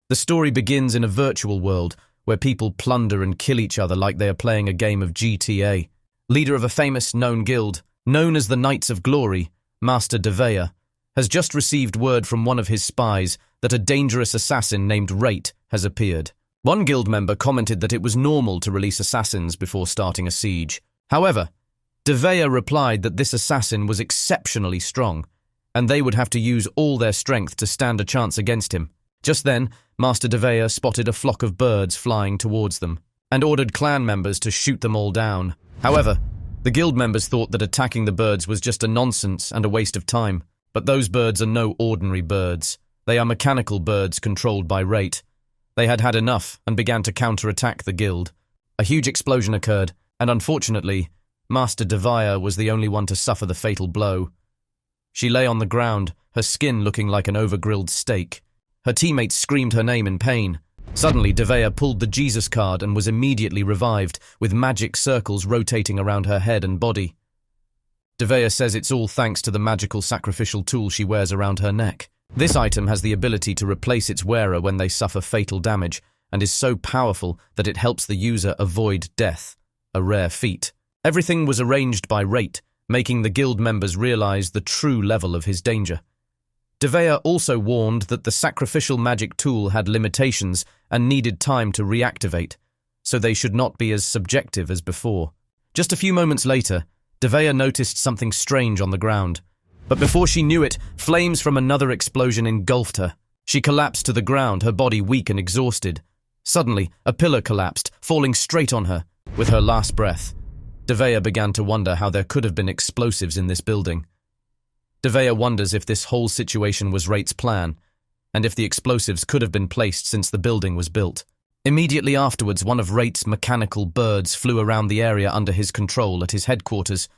The story begins in a virtual world where people plunder and kill each other like they are playing a game of GTA. Leader of a famous known guild, known as the Knights of Glory, Master Devea, has just received word from one of his spies that a dangerous assassin named Rate has appeared. One guild member commented that it was normal to release assassins before starting a siege. However, Devea replied that this assassin was exceptionally strong, and they would have to use all their strength to stand a chance against him. Just then, Master Devea spotted a flock of birds flying towards them, and ordered clan members to shoot them all down. However, the guild members thought that attacking the birds was just a nonsense and a waste of time. But those birds are no ordinary birds. They are mechanical birds controlled by Rate. They had had enough and began to counterattack the guild. A huge explosion occurred, and unfortunately, Master Devea was the only one to suffer the fatal blow. She lay on the ground, her skin looking like an over-grilled steak. Her teammates screamed her name in pain. Suddenly, Devea pulled the Jesus card and was immediately revived, with magic circles rotating around her head and body. Devea says it's all thanks to the magical sacrificial tool she wears around her neck. This item has the ability to replace its wearer when they suffer fatal damage, and is so powerful that it helps the user avoid death, a rare feat. Everything was arranged by Rate, making the guild members realize the true level of his danger. Devea also warned that the sacrificial magic tool had limitations and needed time to reactivate, so they should not be as subjective as before. Just a few moments later, Devea noticed something strange on the ground. But before she knew it, flames from another explosion engulfed her. She collapsed to the ground, her body weak and exhausted. Suddenly, a pillar collapsed, falling straight on her. With her last breath, Devea began to wonder how there could have been explosives in this building. Devea wonders if this whole situation was Rate's plan, and if the explosives could have been placed since the building was built. Immediately afterwards, one of Rate's mechanical birds flew around the area under his control at his headquarters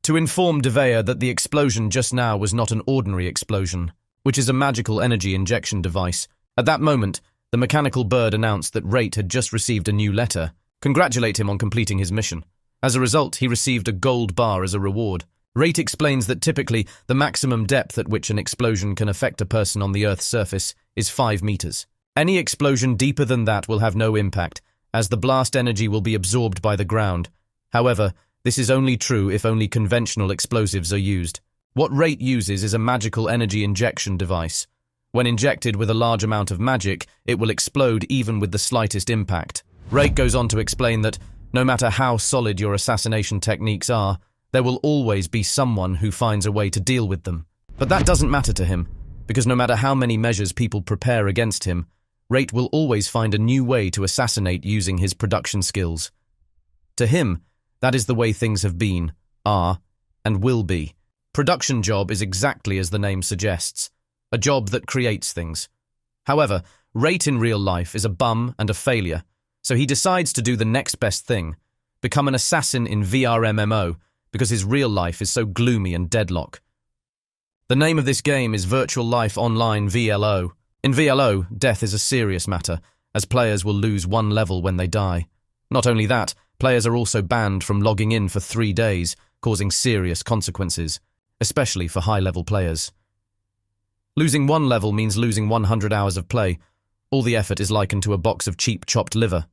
to inform Devea that the explosion just now was not an ordinary explosion, which is a magical energy injection device. At that moment, the mechanical bird announced that Rate had just received a new letter. Congratulate him on completing his mission. As a result, he received a gold bar as a reward. Rate explains that typically the maximum depth at which an explosion can affect a person on the Earth's surface is 5 meters. Any explosion deeper than that will have no impact, as the blast energy will be absorbed by the ground. However, this is only true if only conventional explosives are used. What Rate uses is a magical energy injection device. When injected with a large amount of magic, it will explode even with the slightest impact. Rate goes on to explain that no matter how solid your assassination techniques are, there will always be someone who finds a way to deal with them. But that doesn't matter to him, because no matter how many measures people prepare against him, Rate will always find a new way to assassinate using his production skills. To him, that is the way things have been, are, and will be. Production job is exactly as the name suggests, a job that creates things. However, Rate in real life is a bum and a failure, so he decides to do the next best thing, become an assassin in VR MMO, because his real life is so gloomy and deadlock. The name of this game is Virtual Life Online VLO. In VLO, death is a serious matter, as players will lose 1 level when they die. Not only that, players are also banned from logging in for 3 days, causing serious consequences, especially for high-level players. Losing 1 level means losing 100 hours of play. All the effort is likened to a box of cheap chopped liver.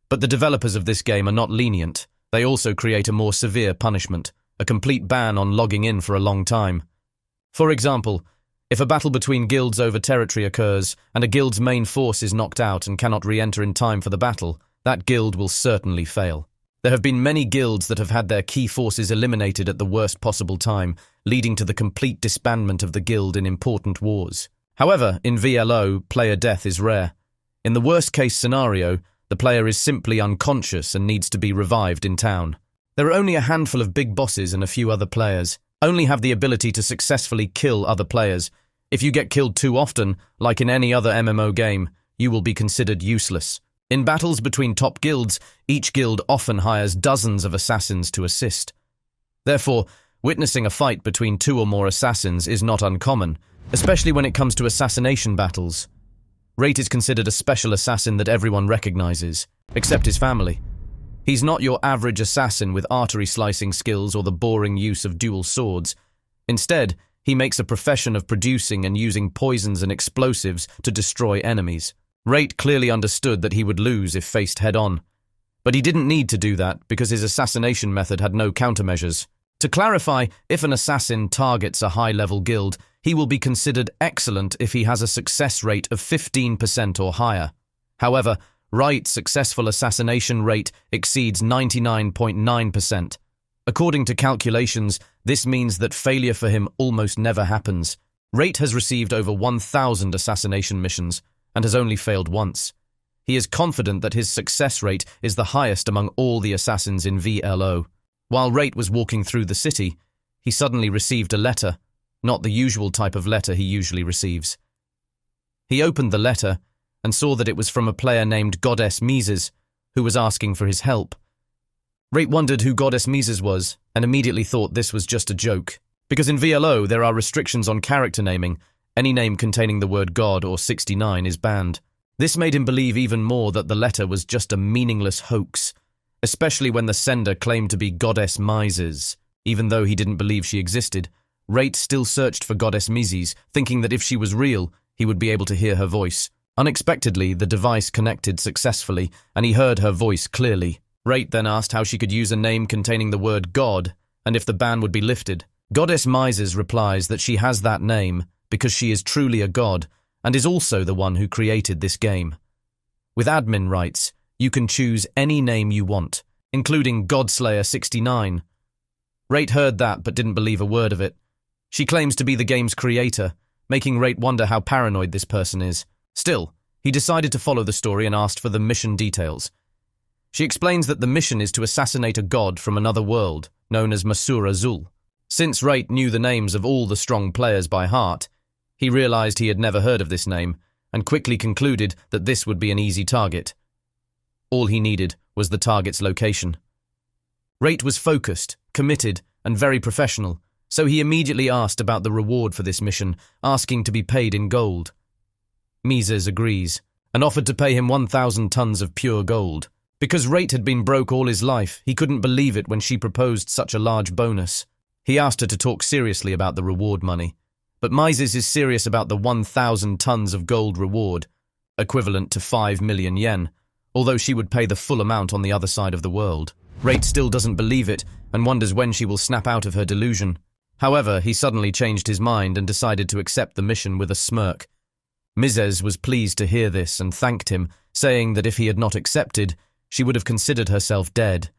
But the developers of this game are not lenient. They also create a more severe punishment, a complete ban on logging in for a long time. For example, if a battle between guilds over territory occurs, and a guild's main force is knocked out and cannot re-enter in time for the battle, that guild will certainly fail. There have been many guilds that have had their key forces eliminated at the worst possible time, leading to the complete disbandment of the guild in important wars. However, in VLO, player death is rare. In the worst-case scenario, the player is simply unconscious and needs to be revived in town. There are only a handful of big bosses and a few other players. Only have the ability to successfully kill other players. If you get killed too often, like in any other MMO game, you will be considered useless. In battles between top guilds, each guild often hires dozens of assassins to assist. Therefore, witnessing a fight between 2 or more assassins is not uncommon, especially when it comes to assassination battles. Rate is considered a special assassin that everyone recognizes, except his family. He's not your average assassin with artery-slicing skills or the boring use of dual swords. Instead, he makes a profession of producing and using poisons and explosives to destroy enemies. Rate clearly understood that he would lose if faced head-on. But he didn't need to do that because his assassination method had no countermeasures. To clarify, if an assassin targets a high-level guild, he will be considered excellent if he has a success rate of 15% or higher. However, Wright's successful assassination rate exceeds 99.9%. According to calculations, this means that failure for him almost never happens. Wright has received over 1,000 assassination missions and has only failed once. He is confident that his success rate is the highest among all the assassins in VLO. While Wright was walking through the city, he suddenly received a letter, not the usual type of letter he usually receives. He opened the letter and saw that it was from a player named Goddess Mises, who was asking for his help. Wright wondered who Goddess Mises was and immediately thought this was just a joke. Because in VLO there are restrictions on character naming, any name containing the word God or 69 is banned. This made him believe even more that the letter was just a meaningless hoax, especially when the sender claimed to be Goddess Mises. Even though he didn't believe she existed, Wright still searched for Goddess Mises, thinking that if she was real, he would be able to hear her voice. Unexpectedly, the device connected successfully, and he heard her voice clearly. Wright then asked how she could use a name containing the word God, and if the ban would be lifted. Goddess Mises replies that she has that name because she is truly a god, and is also the one who created this game. With admin rights, you can choose any name you want, including Godslayer 69. Wright heard that but didn't believe a word of it. She claims to be the game's creator, making Wright wonder how paranoid this person is. Still, he decided to follow the story and asked for the mission details. She explains that the mission is to assassinate a god from another world, known as Moca Recap. Since Wright knew the names of all the strong players by heart, he realized he had never heard of this name, and quickly concluded that this would be an easy target. All he needed was the target's location. Wright was focused, committed, and very professional, so he immediately asked about the reward for this mission, asking to be paid in gold. Mises agrees, and offered to pay him 1,000 tons of pure gold. Because Wright had been broke all his life, he couldn't believe it when she proposed such a large bonus. He asked her to talk seriously about the reward money. But Mises is serious about the 1,000 tons of gold reward, equivalent to 5 million yen, although she would pay the full amount on the other side of the world. Wright still doesn't believe it and wonders when she will snap out of her delusion. However, he suddenly changed his mind and decided to accept the mission with a smirk. Mises was pleased to hear this and thanked him, saying that if he had not accepted, she would have considered herself dead.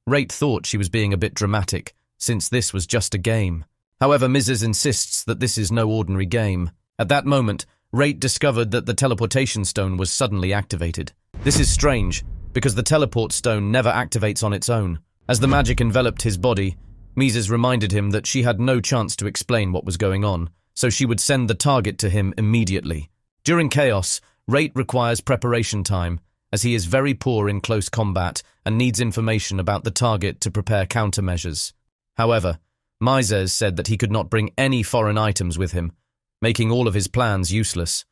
Wright thought she was being a bit dramatic, since this was just a game. However, Mises insists that this is no ordinary game. At that moment, Wright discovered that the teleportation stone was suddenly activated. This is strange, because the teleport stone never activates on its own. As the magic enveloped his body, Mises reminded him that she had no chance to explain what was going on, so she would send the target to him immediately. During chaos, Wright requires preparation time, as he is very poor in close combat and needs information about the target to prepare countermeasures. However, Mises said that he could not bring any foreign items with him, making all of his plans useless.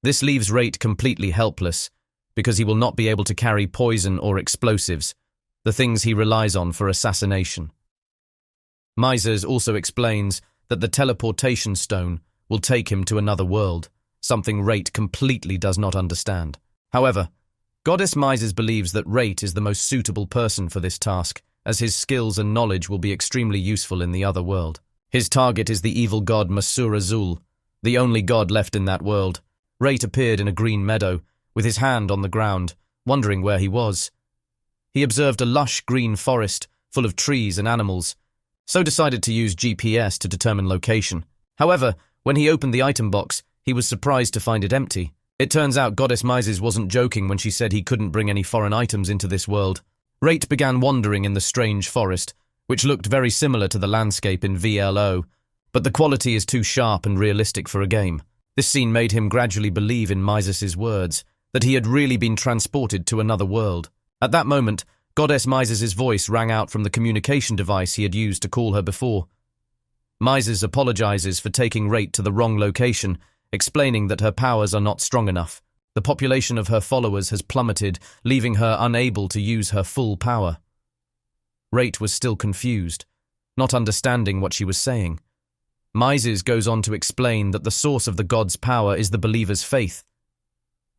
This leaves Wright completely helpless, because he will not be able to carry poison or explosives, the things he relies on for assassination. Mises also explains that the teleportation stone will take him to another world, something Wright completely does not understand. However, Goddess Mises believes that Wright is the most suitable person for this task, as his skills and knowledge will be extremely useful in the other world. His target is the evil god Moca Recap, the only god left in that world. Wright appeared in a green meadow, with his hand on the ground, wondering where he was. He observed a lush green forest, full of trees and animals, so decided to use GPS to determine location. However, when he opened the item box, he was surprised to find it empty. It turns out Goddess Mises wasn't joking when she said he couldn't bring any foreign items into this world. Wright began wandering in the strange forest, which looked very similar to the landscape in VLO, but the quality is too sharp and realistic for a game. This scene made him gradually believe in Mises' words, that he had really been transported to another world. At that moment, Goddess Mises' voice rang out from the communication device he had used to call her before. Mises apologizes for taking Wright to the wrong location, explaining that her powers are not strong enough. The population of her followers has plummeted, leaving her unable to use her full power. Wright was still confused, not understanding what she was saying. Mises goes on to explain that the source of the god's power is the believer's faith.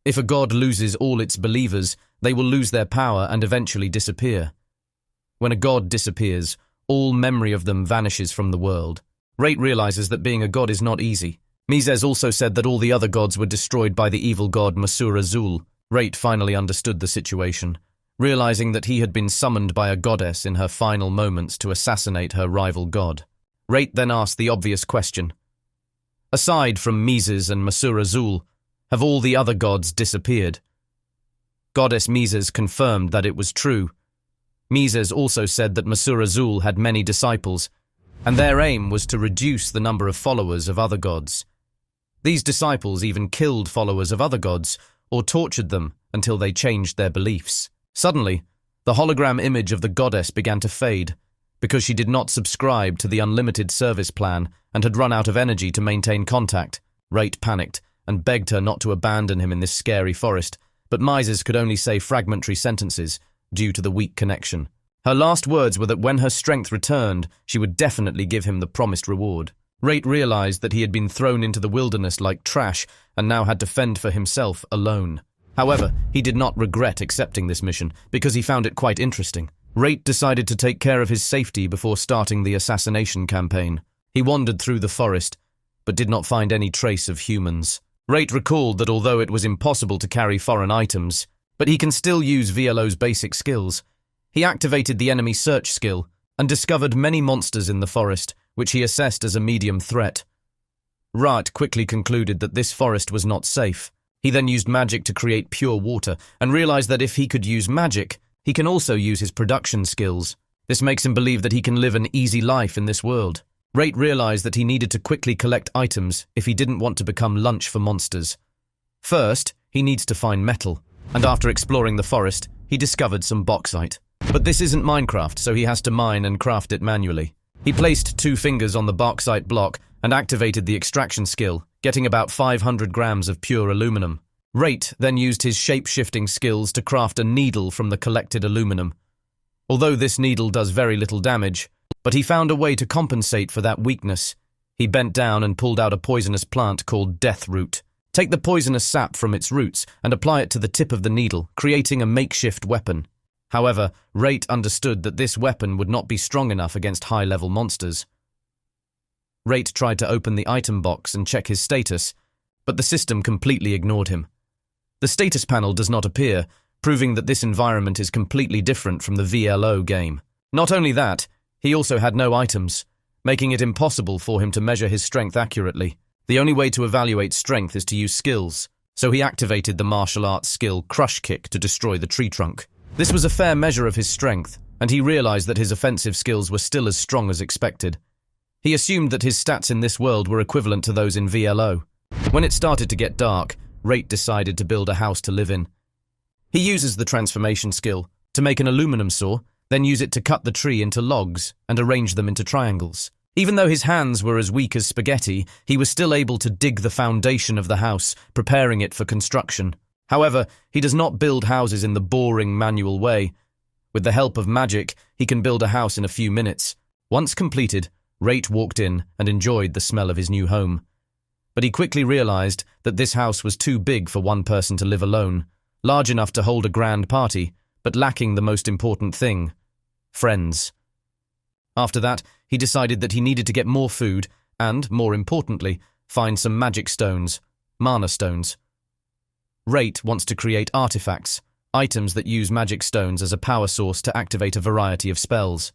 If a god loses all its believers, they will lose their power and eventually disappear. When a god disappears, all memory of them vanishes from the world. Rate realizes that being a god is not easy. Mises also said that all the other gods were destroyed by the evil god Moca. Rate finally understood the situation, realizing that he had been summoned by a goddess in her final moments to assassinate her rival god. Rate then asked the obvious question. Aside from Mises and Moca, have all the other gods disappeared? Goddess Mises confirmed that it was true. Mises also said that Moca had many disciples, and their aim was to reduce the number of followers of other gods. These disciples even killed followers of other gods or tortured them until they changed their beliefs. Suddenly, the hologram image of the goddess began to fade because she did not subscribe to the unlimited service plan and had run out of energy to maintain contact. Rate panicked and begged her not to abandon him in this scary forest, but Mises could only say fragmentary sentences due to the weak connection. Her last words were that when her strength returned, she would definitely give him the promised reward. Rate realized that he had been thrown into the wilderness like trash and now had to fend for himself alone. However, he did not regret accepting this mission because he found it quite interesting. Rate decided to take care of his safety before starting the assassination campaign. He wandered through the forest, but did not find any trace of humans. Rate recalled that although it was impossible to carry foreign items, but he can still use VLO's basic skills. He activated the enemy search skill and discovered many monsters in the forest, which he assessed as a medium threat. Rate quickly concluded that this forest was not safe. He then used magic to create pure water and realized that if he could use magic, he can also use his production skills. This makes him believe that he can live an easy life in this world. Rate realized that he needed to quickly collect items if he didn't want to become lunch for monsters. First, he needs to find metal, and after exploring the forest, he discovered some bauxite. But this isn't Minecraft, so he has to mine and craft it manually. He placed 2 fingers on the bauxite block and activated the extraction skill, getting about 500 grams of pure aluminum. Rate then used his shape-shifting skills to craft a needle from the collected aluminum. Although this needle does very little damage, but he found a way to compensate for that weakness. He bent down and pulled out a poisonous plant called death root. Take the poisonous sap from its roots and apply it to the tip of the needle, creating a makeshift weapon. However, Rate understood that this weapon would not be strong enough against high-level monsters. Rate tried to open the item box and check his status, but the system completely ignored him. The status panel does not appear, proving that this environment is completely different from the VLO game. Not only that, he also had no items, making it impossible for him to measure his strength accurately. The only way to evaluate strength is to use skills, so he activated the martial arts skill Crush Kick to destroy the tree trunk. This was a fair measure of his strength, and he realized that his offensive skills were still as strong as expected. He assumed that his stats in this world were equivalent to those in VLO. When it started to get dark, Rate decided to build a house to live in. He uses the transformation skill to make an aluminum saw, then use it to cut the tree into logs and arrange them into triangles. Even though his hands were as weak as spaghetti, he was still able to dig the foundation of the house, preparing it for construction. However, he does not build houses in the boring manual way. With the help of magic, he can build a house in a few minutes. Once completed, Rate walked in and enjoyed the smell of his new home. But he quickly realized that this house was too big for one person to live alone, large enough to hold a grand party, but lacking the most important thing: friends. After that, he decided that he needed to get more food and, more importantly, find some magic stones, mana stones. Rate wants to create artifacts, items that use magic stones as a power source to activate a variety of spells.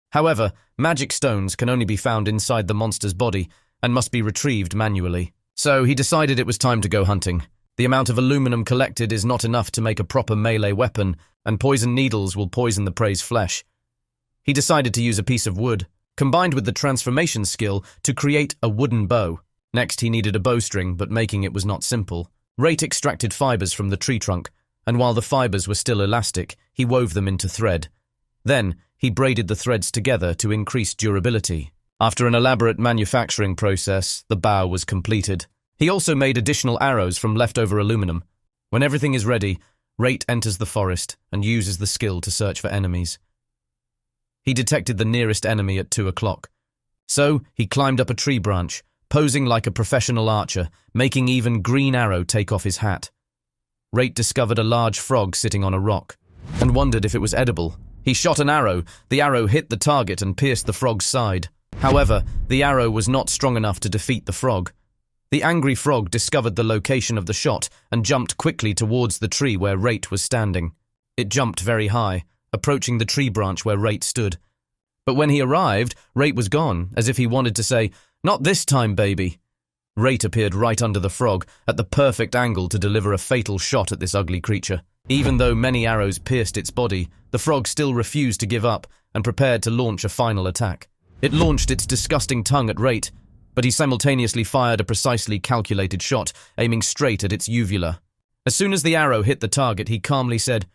However, magic stones can only be found inside the monster's body and must be retrieved manually. So he decided it was time to go hunting. The amount of aluminum collected is not enough to make a proper melee weapon, and poison needles will poison the prey's flesh. He decided to use a piece of wood, combined with the transformation skill, to create a wooden bow. Next, he needed a bowstring, but making it was not simple. Rate extracted fibers from the tree trunk, and while the fibers were still elastic, he wove them into thread. Then, he braided the threads together to increase durability. After an elaborate manufacturing process, the bow was completed. He also made additional arrows from leftover aluminum. When everything is ready, Rate enters the forest and uses the skill to search for enemies. He detected the nearest enemy at 2 o'clock. So, he climbed up a tree branch, posing like a professional archer, making even Green Arrow take off his hat. Rate discovered a large frog sitting on a rock and wondered if it was edible. He shot an arrow. The arrow hit the target and pierced the frog's side. However, the arrow was not strong enough to defeat the frog. The angry frog discovered the location of the shot and jumped quickly towards the tree where Rate was standing. It jumped very high, approaching the tree branch where Rate stood. But when he arrived, Rate was gone, as if he wanted to say, "Not this time, baby." Rate appeared right under the frog, at the perfect angle to deliver a fatal shot at this ugly creature. Even though many arrows pierced its body, the frog still refused to give up and prepared to launch a final attack. It launched its disgusting tongue at Rate, but he simultaneously fired a precisely calculated shot, aiming straight at its uvula. As soon as the arrow hit the target, he calmly said,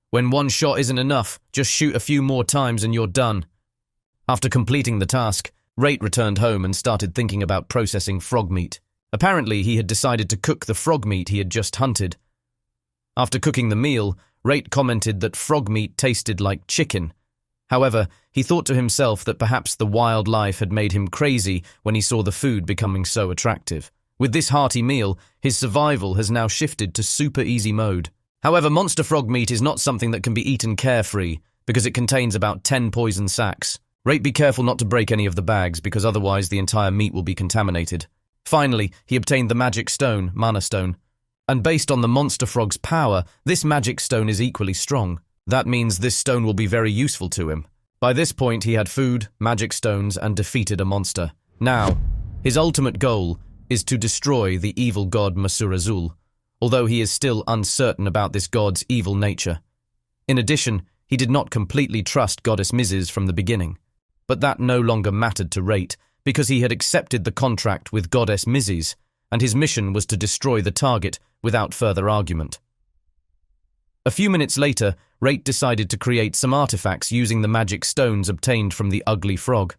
"When one shot isn't enough, just shoot a few more times and you're done." After completing the task, Rate returned home and started thinking about processing frog meat. Apparently, he had decided to cook the frog meat he had just hunted. After cooking the meal, Rate commented that frog meat tasted like chicken. However, he thought to himself that perhaps the wildlife had made him crazy when he saw the food becoming so attractive. With this hearty meal, his survival has now shifted to super easy mode. However, monster frog meat is not something that can be eaten carefree, because it contains about 10 poison sacs. Rate be careful not to break any of the bags, because otherwise the entire meat will be contaminated. Finally, he obtained the magic stone, Mana Stone. And based on the monster frog's power, this magic stone is equally strong. That means this stone will be very useful to him. By this point, he had food, magic stones, and defeated a monster. Now, his ultimate goal is to destroy the evil god Masurazul, although he is still uncertain about this god's evil nature. In addition, he did not completely trust Goddess Mrs. from the beginning. But that no longer mattered to Rate, because he had accepted the contract with Goddess Mrs., and his mission was to destroy the target without further argument. A few minutes later, Rate decided to create some artifacts using the magic stones obtained from the ugly frog.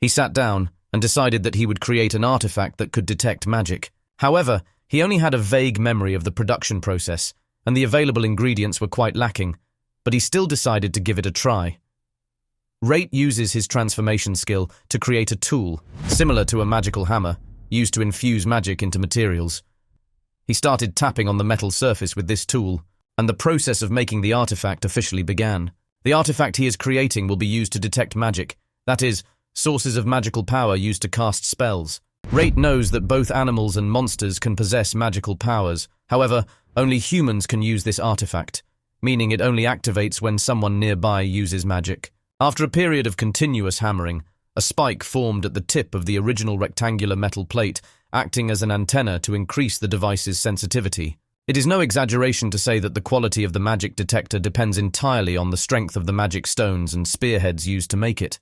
He sat down and decided that he would create an artifact that could detect magic. However, he only had a vague memory of the production process, and the available ingredients were quite lacking, but he still decided to give it a try. Rate uses his transformation skill to create a tool, similar to a magical hammer, used to infuse magic into materials. He started tapping on the metal surface with this tool, and the process of making the artifact officially began. The artifact he is creating will be used to detect magic, that is, sources of magical power used to cast spells. Rate knows that both animals and monsters can possess magical powers. However, only humans can use this artifact, meaning it only activates when someone nearby uses magic. After a period of continuous hammering, a spike formed at the tip of the original rectangular metal plate, acting as an antenna to increase the device's sensitivity. It is no exaggeration to say that the quality of the magic detector depends entirely on the strength of the magic stones and spearheads used to make it.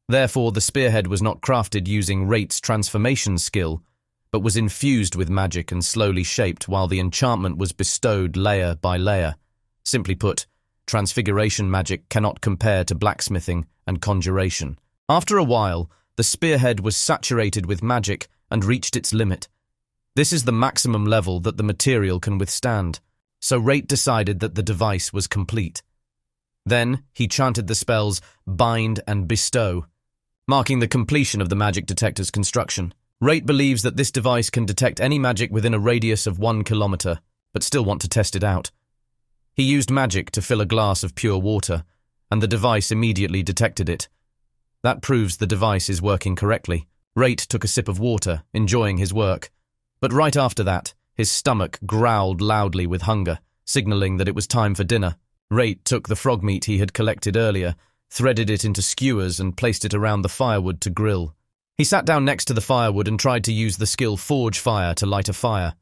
Therefore, the spearhead was not crafted using Rate's transformation skill, but was infused with magic and slowly shaped while the enchantment was bestowed layer by layer. Simply put, transfiguration magic cannot compare to blacksmithing and conjuration. After a while, the spearhead was saturated with magic and reached its limit. This is the maximum level that the material can withstand, so Rate decided that the device was complete. Then, he chanted the spells Bind and Bestow, marking the completion of the magic detector's construction. Rate believes that this device can detect any magic within a radius of 1 kilometer, but still want to test it out. He used magic to fill a glass of pure water, and the device immediately detected it. That proves the device is working correctly. Rate took a sip of water, enjoying his work. But right after that, his stomach growled loudly with hunger, signaling that it was time for dinner. Rate took the frog meat he had collected earlier, threaded it into skewers and placed it around the firewood to grill. He sat down next to the firewood and tried to use the skill Forge Fire to light a fire.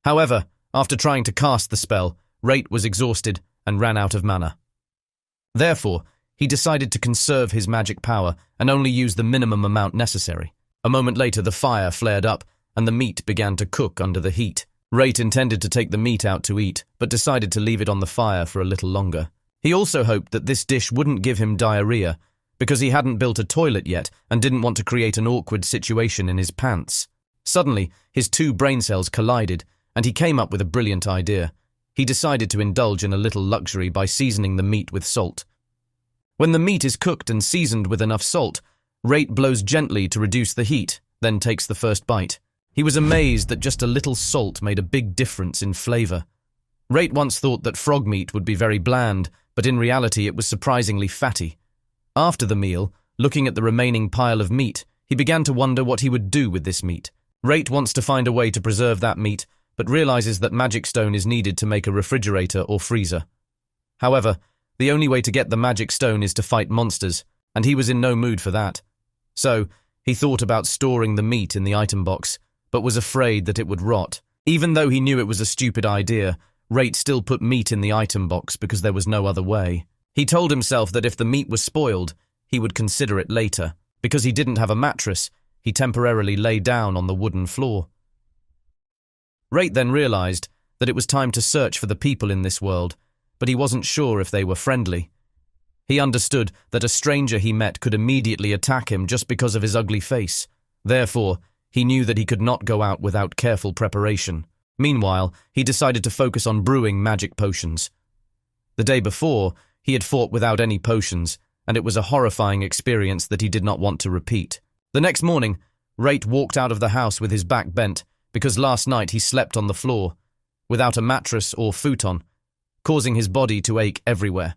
However, after trying to cast the spell, Rate was exhausted and ran out of mana. Therefore, he decided to conserve his magic power and only use the minimum amount necessary. A moment later, the fire flared up and the meat began to cook under the heat. Rate intended to take the meat out to eat, but decided to leave it on the fire for a little longer. He also hoped that this dish wouldn't give him diarrhea, because he hadn't built a toilet yet and didn't want to create an awkward situation in his pants. Suddenly, his two brain cells collided, and he came up with a brilliant idea. He decided to indulge in a little luxury by seasoning the meat with salt. When the meat is cooked and seasoned with enough salt, Rate blows gently to reduce the heat, then takes the first bite. He was amazed that just a little salt made a big difference in flavor. Rate once thought that frog meat would be very bland, but in reality it was surprisingly fatty. After the meal, looking at the remaining pile of meat, he began to wonder what he would do with this meat. Rate wants to find a way to preserve that meat, but realizes that magic stone is needed to make a refrigerator or freezer. However, the only way to get the magic stone is to fight monsters, and he was in no mood for that. So, he thought about storing the meat in the item box, but was afraid that it would rot. Even though he knew it was a stupid idea, Rate still put meat in the item box because there was no other way. He told himself that if the meat was spoiled, he would consider it later. Because he didn't have a mattress, he temporarily lay down on the wooden floor. Rate then realized that it was time to search for the people in this world, but he wasn't sure if they were friendly. He understood that a stranger he met could immediately attack him just because of his ugly face. Therefore, he knew that he could not go out without careful preparation. Meanwhile, he decided to focus on brewing magic potions. The day before, he had fought without any potions, and it was a horrifying experience that he did not want to repeat. The next morning, Rate walked out of the house with his back bent, because last night he slept on the floor, without a mattress or futon, causing his body to ache everywhere.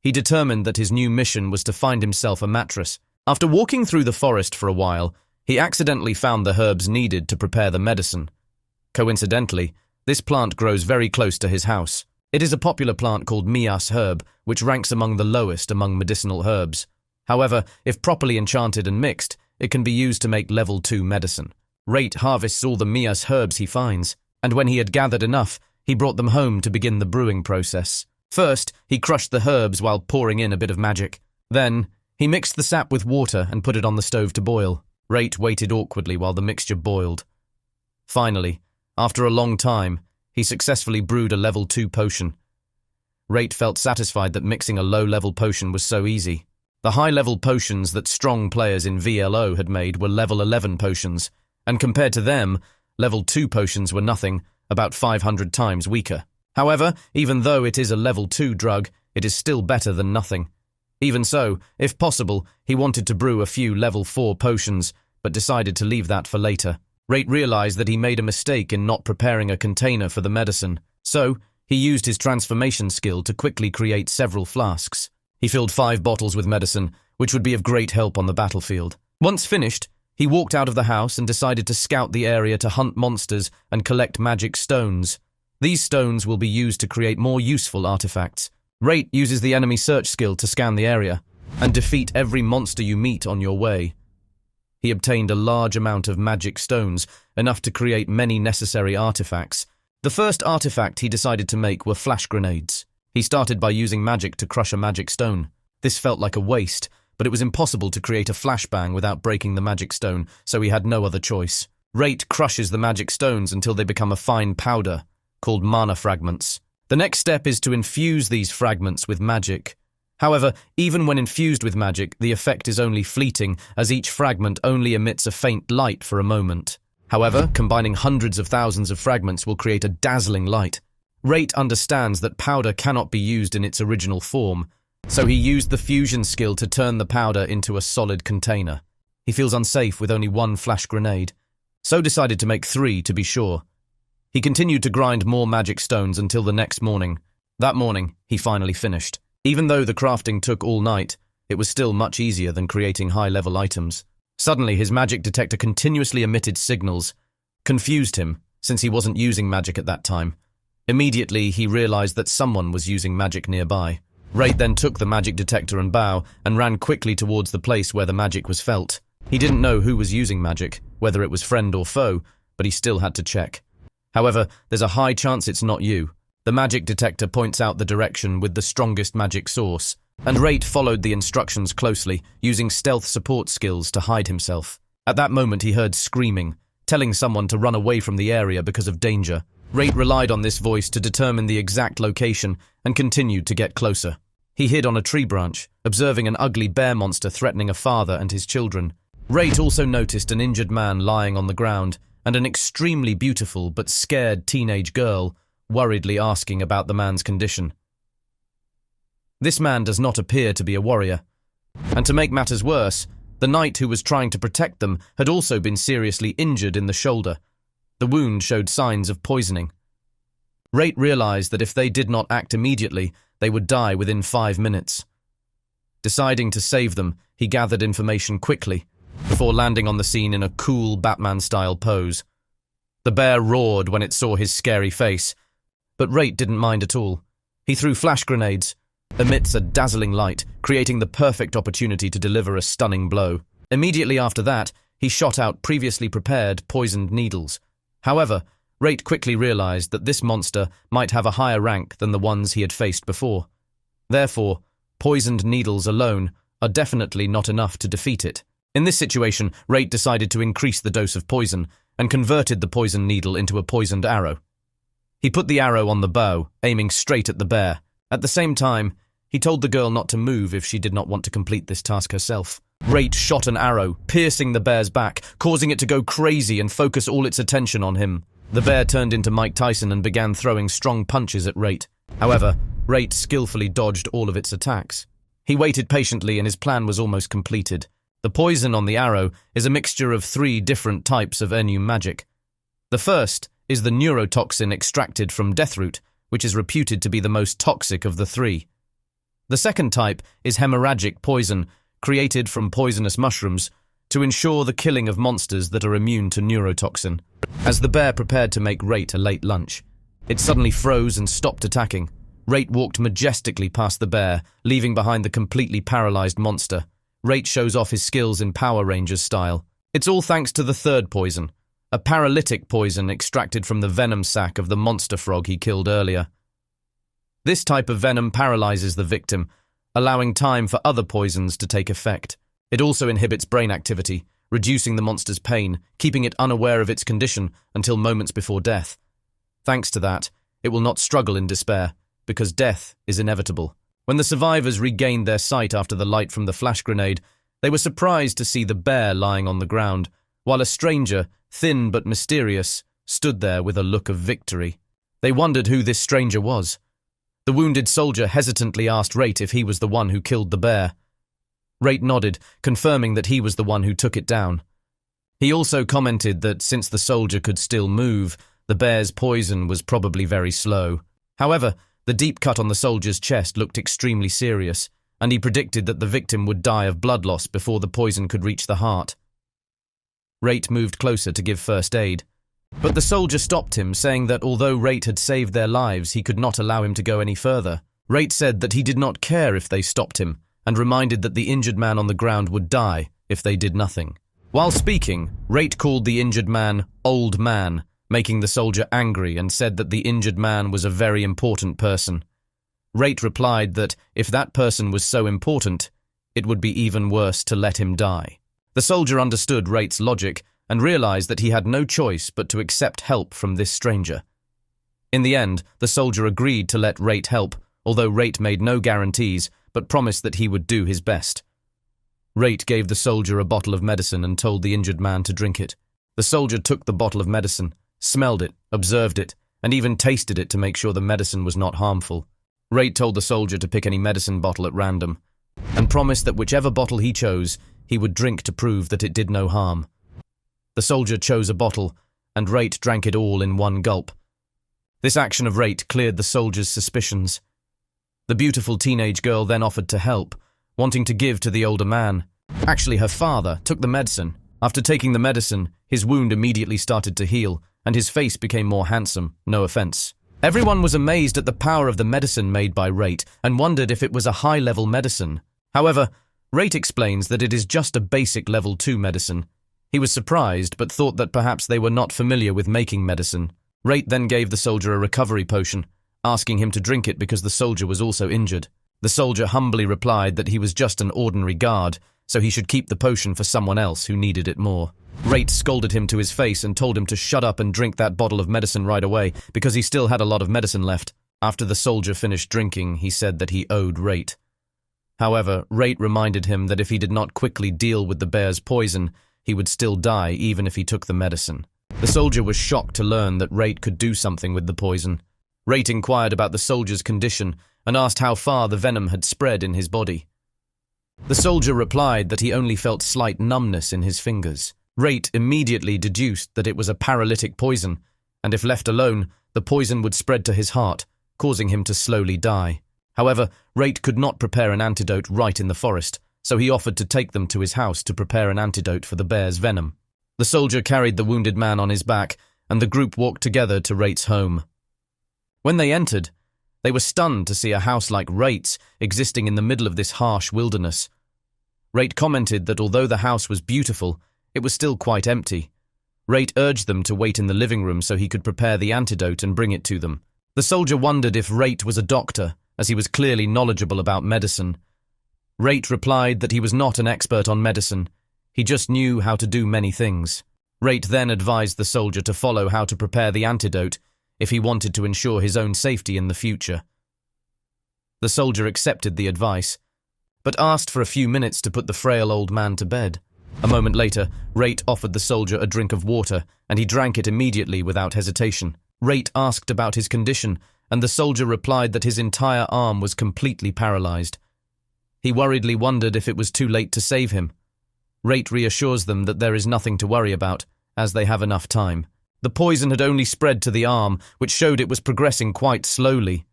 He determined that his new mission was to find himself a mattress. After walking through the forest for a while, he accidentally found the herbs needed to prepare the medicine. Coincidentally, this plant grows very close to his house. It is a popular plant called Mias herb, which ranks among the lowest among medicinal herbs. However, if properly enchanted and mixed, it can be used to make level 2 medicine. Rate harvests all the Mias herbs he finds, and when he had gathered enough, he brought them home to begin the brewing process. First, he crushed the herbs while pouring in a bit of magic. Then, he mixed the sap with water and put it on the stove to boil. Rate waited awkwardly while the mixture boiled. Finally, after a long time, he successfully brewed a level 2 potion. Rate felt satisfied that mixing a low-level potion was so easy. The high-level potions that strong players in VLO had made were level 11 potions, and compared to them, level 2 potions were nothing, about 500 times weaker. However, even though it is a level 2 drug, it is still better than nothing. Even so, if possible, he wanted to brew a few level 4 potions, but decided to leave that for later. Rate realized that he made a mistake in not preparing a container for the medicine, so he used his transformation skill to quickly create several flasks. He filled 5 bottles with medicine, which would be of great help on the battlefield. Once finished, he walked out of the house and decided to scout the area to hunt monsters and collect magic stones. These stones will be used to create more useful artifacts. Rate uses the enemy search skill to scan the area and defeat every monster you meet on your way. He obtained a large amount of magic stones, enough to create many necessary artifacts. The first artifact he decided to make were flash grenades. He started by using magic to crush a magic stone. This felt like a waste, but it was impossible to create a flashbang without breaking the magic stone, so he had no other choice. Rate crushes the magic stones until they become a fine powder, called mana fragments. The next step is to infuse these fragments with magic. However, even when infused with magic, the effect is only fleeting, as each fragment only emits a faint light for a moment. However, combining hundreds of thousands of fragments will create a dazzling light. Rate understands that powder cannot be used in its original form, so he used the fusion skill to turn the powder into a solid container. He feels unsafe with only 1 flash grenade, so decided to make 3 to be sure. He continued to grind more magic stones until the next morning. That morning, he finally finished. Even though the crafting took all night, it was still much easier than creating high-level items. Suddenly, his magic detector continuously emitted signals, confused him, since he wasn't using magic at that time. Immediately, he realized that someone was using magic nearby. Rate then took the magic detector and bow and ran quickly towards the place where the magic was felt. He didn't know who was using magic, whether it was friend or foe, but he still had to check. However, there's a high chance it's not you. The magic detector points out the direction with the strongest magic source, and Rate followed the instructions closely, using stealth support skills to hide himself. At that moment he heard screaming, telling someone to run away from the area because of danger. Rate relied on this voice to determine the exact location and continued to get closer. He hid on a tree branch, observing an ugly bear monster threatening a father and his children. Rate also noticed an injured man lying on the ground and an extremely beautiful but scared teenage girl worriedly asking about the man's condition. This man does not appear to be a warrior, and to make matters worse, the knight who was trying to protect them had also been seriously injured in the shoulder. The wound showed signs of poisoning. Rate realized that if they did not act immediately, they would die within 5 minutes. Deciding to save them, he gathered information quickly, before landing on the scene in a cool Batman-style pose. The bear roared when it saw his scary face, but Rate didn't mind at all. He threw flash grenades, amidst a dazzling light, creating the perfect opportunity to deliver a stunning blow. Immediately after that, he shot out previously prepared poisoned needles. However, Rate quickly realized that this monster might have a higher rank than the ones he had faced before. Therefore, poisoned needles alone are definitely not enough to defeat it. In this situation, Rate decided to increase the dose of poison and converted the poison needle into a poisoned arrow. He put the arrow on the bow, aiming straight at the bear. At the same time, he told the girl not to move if she did not want to complete this task herself. Rate shot an arrow, piercing the bear's back, causing it to go crazy and focus all its attention on him. The bear turned into Mike Tyson and began throwing strong punches at Rate. However, Rate skillfully dodged all of its attacks. He waited patiently and his plan was almost completed. The poison on the arrow is a mixture of 3 different types of Enu magic. The first is the neurotoxin extracted from Deathroot, which is reputed to be the most toxic of the 3. The second type is hemorrhagic poison, created from poisonous mushrooms, to ensure the killing of monsters that are immune to neurotoxin. As the bear prepared to make Rate a late lunch, it suddenly froze and stopped attacking. Rate walked majestically past the bear, leaving behind the completely paralyzed monster. Rate shows off his skills in Power Rangers style. It's all thanks to the third poison, a paralytic poison extracted from the venom sac of the monster frog he killed earlier. This type of venom paralyzes the victim, allowing time for other poisons to take effect. It also inhibits brain activity, reducing the monster's pain, keeping it unaware of its condition until moments before death. Thanks to that, it will not struggle in despair, because death is inevitable. When the survivors regained their sight after the light from the flash grenade, they were surprised to see the bear lying on the ground, while a stranger, thin but mysterious, stood there with a look of victory. They wondered who this stranger was. The wounded soldier hesitantly asked Rate if he was the one who killed the bear. Rate nodded, confirming that he was the one who took it down. He also commented that since the soldier could still move, the bear's poison was probably very slow. However, the deep cut on the soldier's chest looked extremely serious, and he predicted that the victim would die of blood loss before the poison could reach the heart. Rate moved closer to give first aid, but the soldier stopped him, saying that although Rate had saved their lives, he could not allow him to go any further. Rate said that he did not care if they stopped him, and reminded that the injured man on the ground would die if they did nothing. While speaking, Rate called the injured man "old man," making the soldier angry, and said that the injured man was a very important person. Rate replied that if that person was so important, it would be even worse to let him die. The soldier understood Rate's logic and realized that he had no choice but to accept help from this stranger. In the end, the soldier agreed to let Rate help, although Rate made no guarantees, but promised that he would do his best. Rate gave the soldier a bottle of medicine and told the injured man to drink it. The soldier took the bottle of medicine, smelled it, observed it, and even tasted it to make sure the medicine was not harmful. Rate told the soldier to pick any medicine bottle at random, and promised that whichever bottle he chose, he would drink to prove that it did no harm. The soldier chose a bottle, and Rate drank it all in one gulp. This action of Rate cleared the soldier's suspicions. The beautiful teenage girl then offered to help, wanting to give to the older man. Actually, her father took the medicine. After taking the medicine, his wound immediately started to heal, and his face became more handsome, no offense. Everyone was amazed at the power of the medicine made by Rate and wondered if it was a high-level medicine. However, Rate explains that it is just a basic level 2 medicine. He was surprised, but thought that perhaps they were not familiar with making medicine. Rate then gave the soldier a recovery potion, asking him to drink it because the soldier was also injured. The soldier humbly replied that he was just an ordinary guard, so he should keep the potion for someone else who needed it more. Rate scolded him to his face and told him to shut up and drink that bottle of medicine right away, because he still had a lot of medicine left. After the soldier finished drinking, he said that he owed Rate. However, Rate reminded him that if he did not quickly deal with the bear's poison, he would still die even if he took the medicine. The soldier was shocked to learn that Rate could do something with the poison. Rate inquired about the soldier's condition and asked how far the venom had spread in his body. The soldier replied that he only felt slight numbness in his fingers. Rate immediately deduced that it was a paralytic poison and if left alone, the poison would spread to his heart, causing him to slowly die. However, Rate could not prepare an antidote right in the forest, so he offered to take them to his house to prepare an antidote for the bear's venom. The soldier carried the wounded man on his back, and the group walked together to Rate's home. When they entered, they were stunned to see a house like Rate's existing in the middle of this harsh wilderness. Rate commented that although the house was beautiful, it was still quite empty. Rate urged them to wait in the living room so he could prepare the antidote and bring it to them. The soldier wondered if Rate was a doctor, as he was clearly knowledgeable about medicine. Rate replied that he was not an expert on medicine. He just knew how to do many things. Rate then advised the soldier to follow how to prepare the antidote if he wanted to ensure his own safety in the future. The soldier accepted the advice, but asked for a few minutes to put the frail old man to bed. A moment later, Rate offered the soldier a drink of water, and he drank it immediately without hesitation. Rate asked about his condition, and the soldier replied that his entire arm was completely paralyzed. He worriedly wondered if it was too late to save him. Rate reassures them that there is nothing to worry about, as they have enough time. The poison had only spread to the arm, which showed it was progressing quite slowly.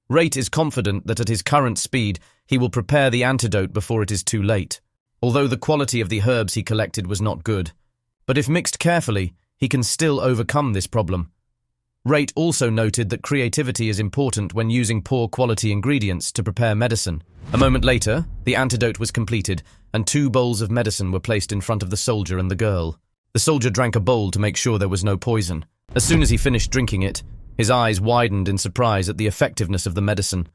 Rate is confident that at his current speed, he will prepare the antidote before it is too late, although the quality of the herbs he collected was not good. But if mixed carefully, he can still overcome this problem. Rate also noted that creativity is important when using poor quality ingredients to prepare medicine. A moment later, the antidote was completed, and 2 bowls of medicine were placed in front of the soldier and the girl. The soldier drank a bowl to make sure there was no poison. As soon as he finished drinking it, his eyes widened in surprise at the effectiveness of the medicine.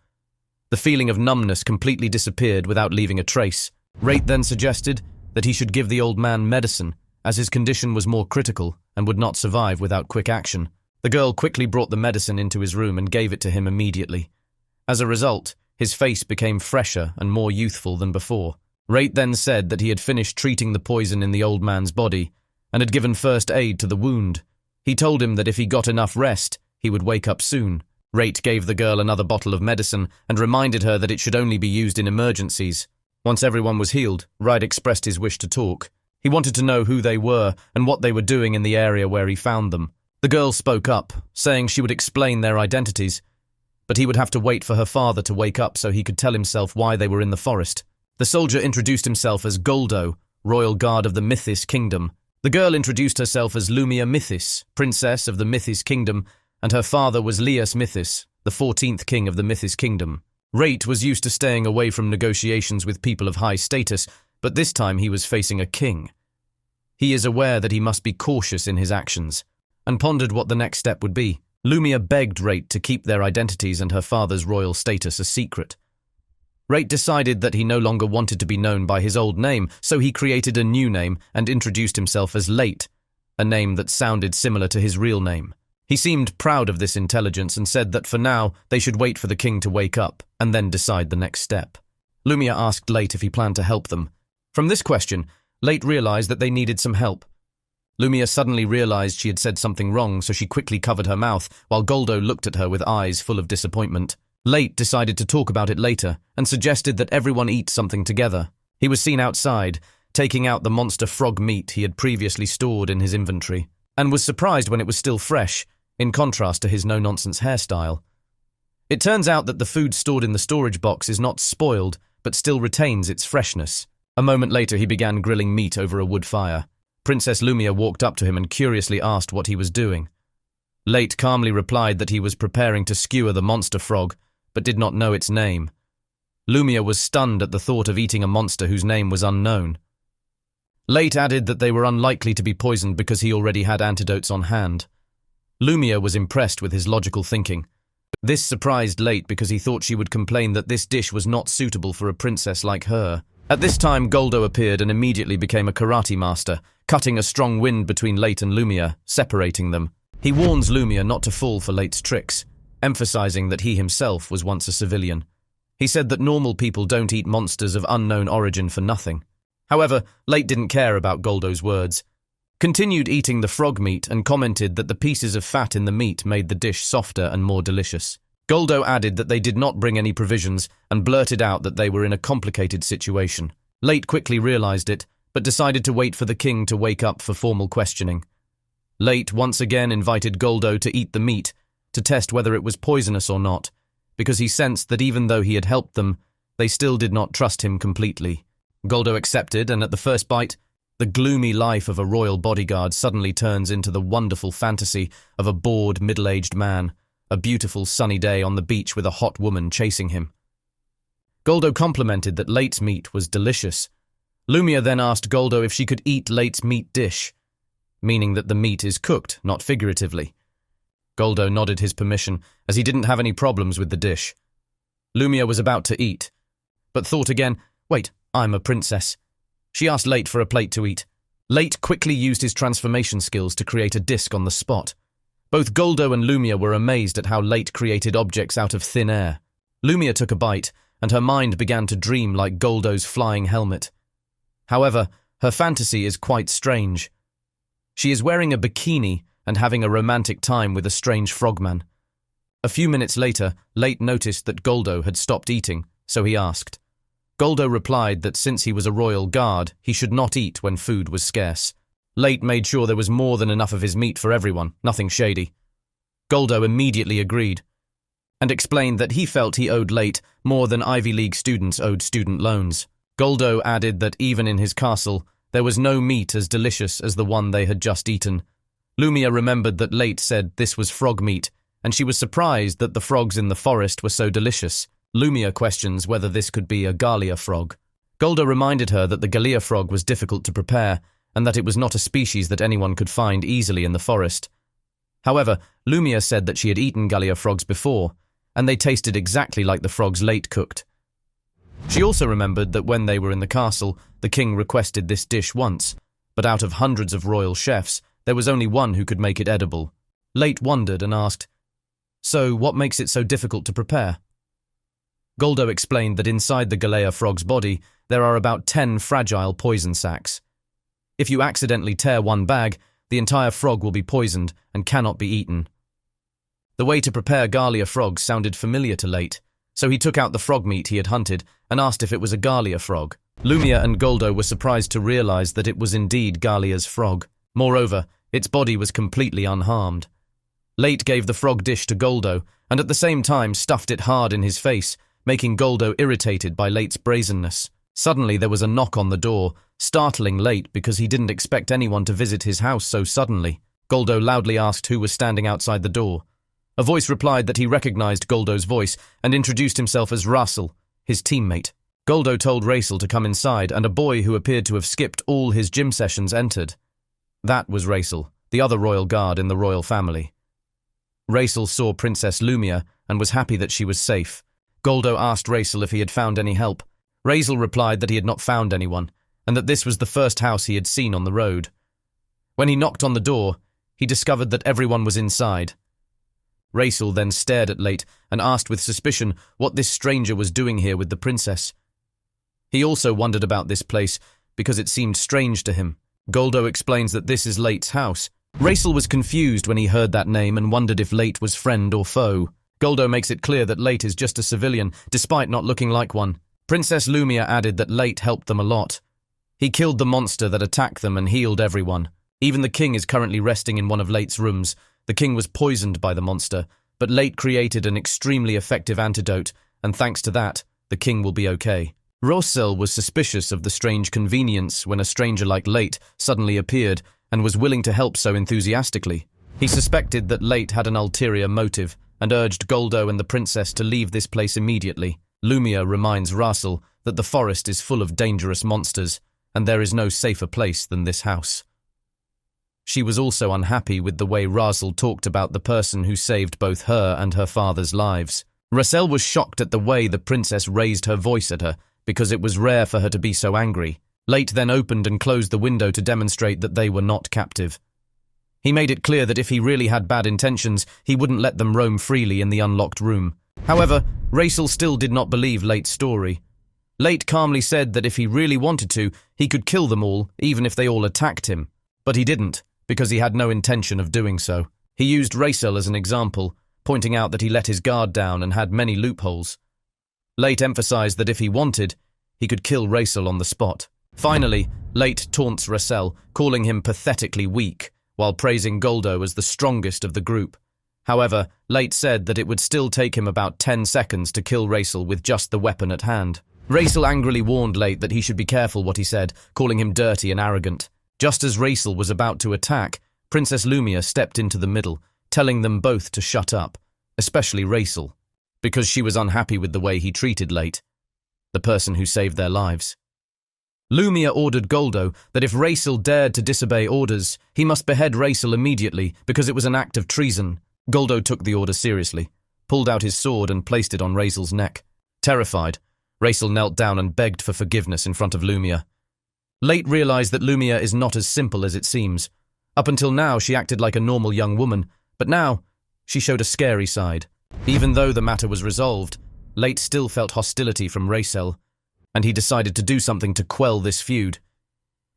The feeling of numbness completely disappeared without leaving a trace. Rate then suggested that he should give the old man medicine, as his condition was more critical and would not survive without quick action. The girl quickly brought the medicine into his room and gave it to him immediately. As a result, his face became fresher and more youthful than before. Rate then said that he had finished treating the poison in the old man's body and had given first aid to the wound. He told him that if he got enough rest, he would wake up soon. Rate gave the girl another bottle of medicine and reminded her that it should only be used in emergencies. Once everyone was healed, Rate expressed his wish to talk. He wanted to know who they were and what they were doing in the area where he found them. The girl spoke up, saying she would explain their identities, but he would have to wait for her father to wake up so he could tell himself why they were in the forest. The soldier introduced himself as Goldo, royal guard of the Mythis Kingdom. The girl introduced herself as Lumia Mythis, princess of the Mythis Kingdom, and her father was Lias Mythis, the 14th king of the Mythis Kingdom. Rate was used to staying away from negotiations with people of high status, but this time he was facing a king. He is aware that he must be cautious in his actions, and pondered what the next step would be. Lumia begged Rate to keep their identities and her father's royal status a secret. Rate decided that he no longer wanted to be known by his old name, so he created a new name and introduced himself as Late, a name that sounded similar to his real name. He seemed proud of this intelligence and said that for now they should wait for the king to wake up and then decide the next step. Lumia asked Late if he planned to help them. From this question, Late realized that they needed some help. Lumia suddenly realized she had said something wrong, so she quickly covered her mouth, while Goldo looked at her with eyes full of disappointment. Late decided to talk about it later, and suggested that everyone eat something together. He was seen outside, taking out the monster frog meat he had previously stored in his inventory, and was surprised when it was still fresh, in contrast to his no-nonsense hairstyle. It turns out that the food stored in the storage box is not spoiled, but still retains its freshness. A moment later he began grilling meat over a wood fire. Princess Lumia walked up to him and curiously asked what he was doing. Late calmly replied that he was preparing to skewer the monster frog, but did not know its name. Lumia was stunned at the thought of eating a monster whose name was unknown. Late added that they were unlikely to be poisoned because he already had antidotes on hand. Lumia was impressed with his logical thinking. This surprised Late because he thought she would complain that this dish was not suitable for a princess like her. At this time, Goldo appeared and immediately became a karate master, cutting a strong wind between Late and Lumia, separating them. He warns Lumia not to fall for Late's tricks, emphasizing that he himself was once a civilian. He said that normal people don't eat monsters of unknown origin for nothing. However, Late didn't care about Goldo's words, continued eating the frog meat and commented that the pieces of fat in the meat made the dish softer and more delicious. Goldo added that they did not bring any provisions and blurted out that they were in a complicated situation. Late quickly realized it, but decided to wait for the king to wake up for formal questioning. Late once again invited Goldo to eat the meat, to test whether it was poisonous or not, because he sensed that even though he had helped them, they still did not trust him completely. Goldo accepted, and at the first bite, the gloomy life of a royal bodyguard suddenly turns into the wonderful fantasy of a bored, middle-aged man, a beautiful sunny day on the beach with a hot woman chasing him. Goldo complimented that Late's meat was delicious. Lumia then asked Goldo if she could eat Late's meat dish, meaning that the meat is cooked, not figuratively. Goldo nodded his permission, as he didn't have any problems with the dish. Lumia was about to eat, but thought again, wait, I'm a princess. She asked Late for a plate to eat. Late quickly used his transformation skills to create a disc on the spot. Both Goldo and Lumia were amazed at how Late created objects out of thin air. Lumia took a bite, and her mind began to dream like Goldo's flying helmet. However, her fantasy is quite strange. She is wearing a bikini and having a romantic time with a strange frogman. A few minutes later, Late noticed that Goldo had stopped eating, so he asked. Goldo replied that since he was a royal guard, he should not eat when food was scarce. Late made sure there was more than enough of his meat for everyone, nothing shady. Goldo immediately agreed, and explained that he felt he owed Late more than Ivy League students owed student loans. Goldo added that even in his castle, there was no meat as delicious as the one they had just eaten. Lumia remembered that Late said this was frog meat, and she was surprised that the frogs in the forest were so delicious. Lumia questions whether this could be a Gallia frog. Goldo reminded her that the Gallia frog was difficult to prepare, and that it was not a species that anyone could find easily in the forest. However, Lumia said that she had eaten Gallia frogs before, and they tasted exactly like the frogs Late cooked. She also remembered that when they were in the castle, the king requested this dish once, but out of hundreds of royal chefs, there was only one who could make it edible. Late wondered and asked, "So what makes it so difficult to prepare?" Goldo explained that inside the Gallia frog's body, there are about 10 fragile poison sacs. If you accidentally tear one bag, the entire frog will be poisoned and cannot be eaten. The way to prepare Gallia frogs sounded familiar to Late, so he took out the frog meat he had hunted and asked if it was a Gallia frog. Lumia and Goldo were surprised to realize that it was indeed Gallia's frog. Moreover, its body was completely unharmed. Late gave the frog dish to Goldo, and at the same time stuffed it hard in his face, making Goldo irritated by Late's brazenness. Suddenly there was a knock on the door, startling Late because he didn't expect anyone to visit his house so suddenly. Goldo loudly asked who was standing outside the door. A voice replied that he recognized Goldo's voice and introduced himself as Russell, his teammate. Goldo told Raisel to come inside, and a boy who appeared to have skipped all his gym sessions entered. That was Raisel, the other royal guard in the royal family. Raisel saw Princess Lumia and was happy that she was safe. Goldo asked Raisel if he had found any help. Raisel replied that he had not found anyone, and that this was the first house he had seen on the road. When he knocked on the door, he discovered that everyone was inside. Raisel then stared at Late and asked with suspicion what this stranger was doing here with the princess. He also wondered about this place because it seemed strange to him. Goldo explains that this is Late's house. Raisel was confused when he heard that name and wondered if Late was friend or foe. Goldo makes it clear that Late is just a civilian, despite not looking like one. Princess Lumia added that Late helped them a lot. He killed the monster that attacked them and healed everyone. Even the king is currently resting in one of Late's rooms. The king was poisoned by the monster, but Late created an extremely effective antidote, and thanks to that, the king will be okay. Rosel was suspicious of the strange convenience when a stranger like Late suddenly appeared and was willing to help so enthusiastically. He suspected that Late had an ulterior motive and urged Goldo and the princess to leave this place immediately. Lumia reminds Rosel that the forest is full of dangerous monsters and there is no safer place than this house. She was also unhappy with the way Rosel talked about the person who saved both her and her father's lives. Rosel was shocked at the way the princess raised her voice at her, because it was rare for her to be so angry. Late then opened and closed the window to demonstrate that they were not captive. He made it clear that if he really had bad intentions, he wouldn't let them roam freely in the unlocked room. However, Raisel still did not believe Late's story. Late calmly said that if he really wanted to, he could kill them all, even if they all attacked him. But he didn't, because he had no intention of doing so. He used Raisel as an example, pointing out that he let his guard down and had many loopholes. Late emphasized that if he wanted, he could kill Raisel on the spot. Finally, Late taunts Raisel, calling him pathetically weak, while praising Goldo as the strongest of the group. However, Late said that it would still take him about 10 seconds to kill Raisel with just the weapon at hand. Raisel angrily warned Late that he should be careful what he said, calling him dirty and arrogant. Just as Raisel was about to attack, Princess Lumia stepped into the middle, telling them both to shut up, especially Raisel, because she was unhappy with the way he treated Late, the person who saved their lives. Lumia ordered Goldo that if Raisel dared to disobey orders, he must behead Raisel immediately because it was an act of treason. Goldo took the order seriously, pulled out his sword and placed it on Raisel's neck. Terrified, Raisel knelt down and begged for forgiveness in front of Lumia. Late realized that Lumia is not as simple as it seems. Up until now, she acted like a normal young woman, but now she showed a scary side. Even though the matter was resolved, Late still felt hostility from Raisel, and he decided to do something to quell this feud.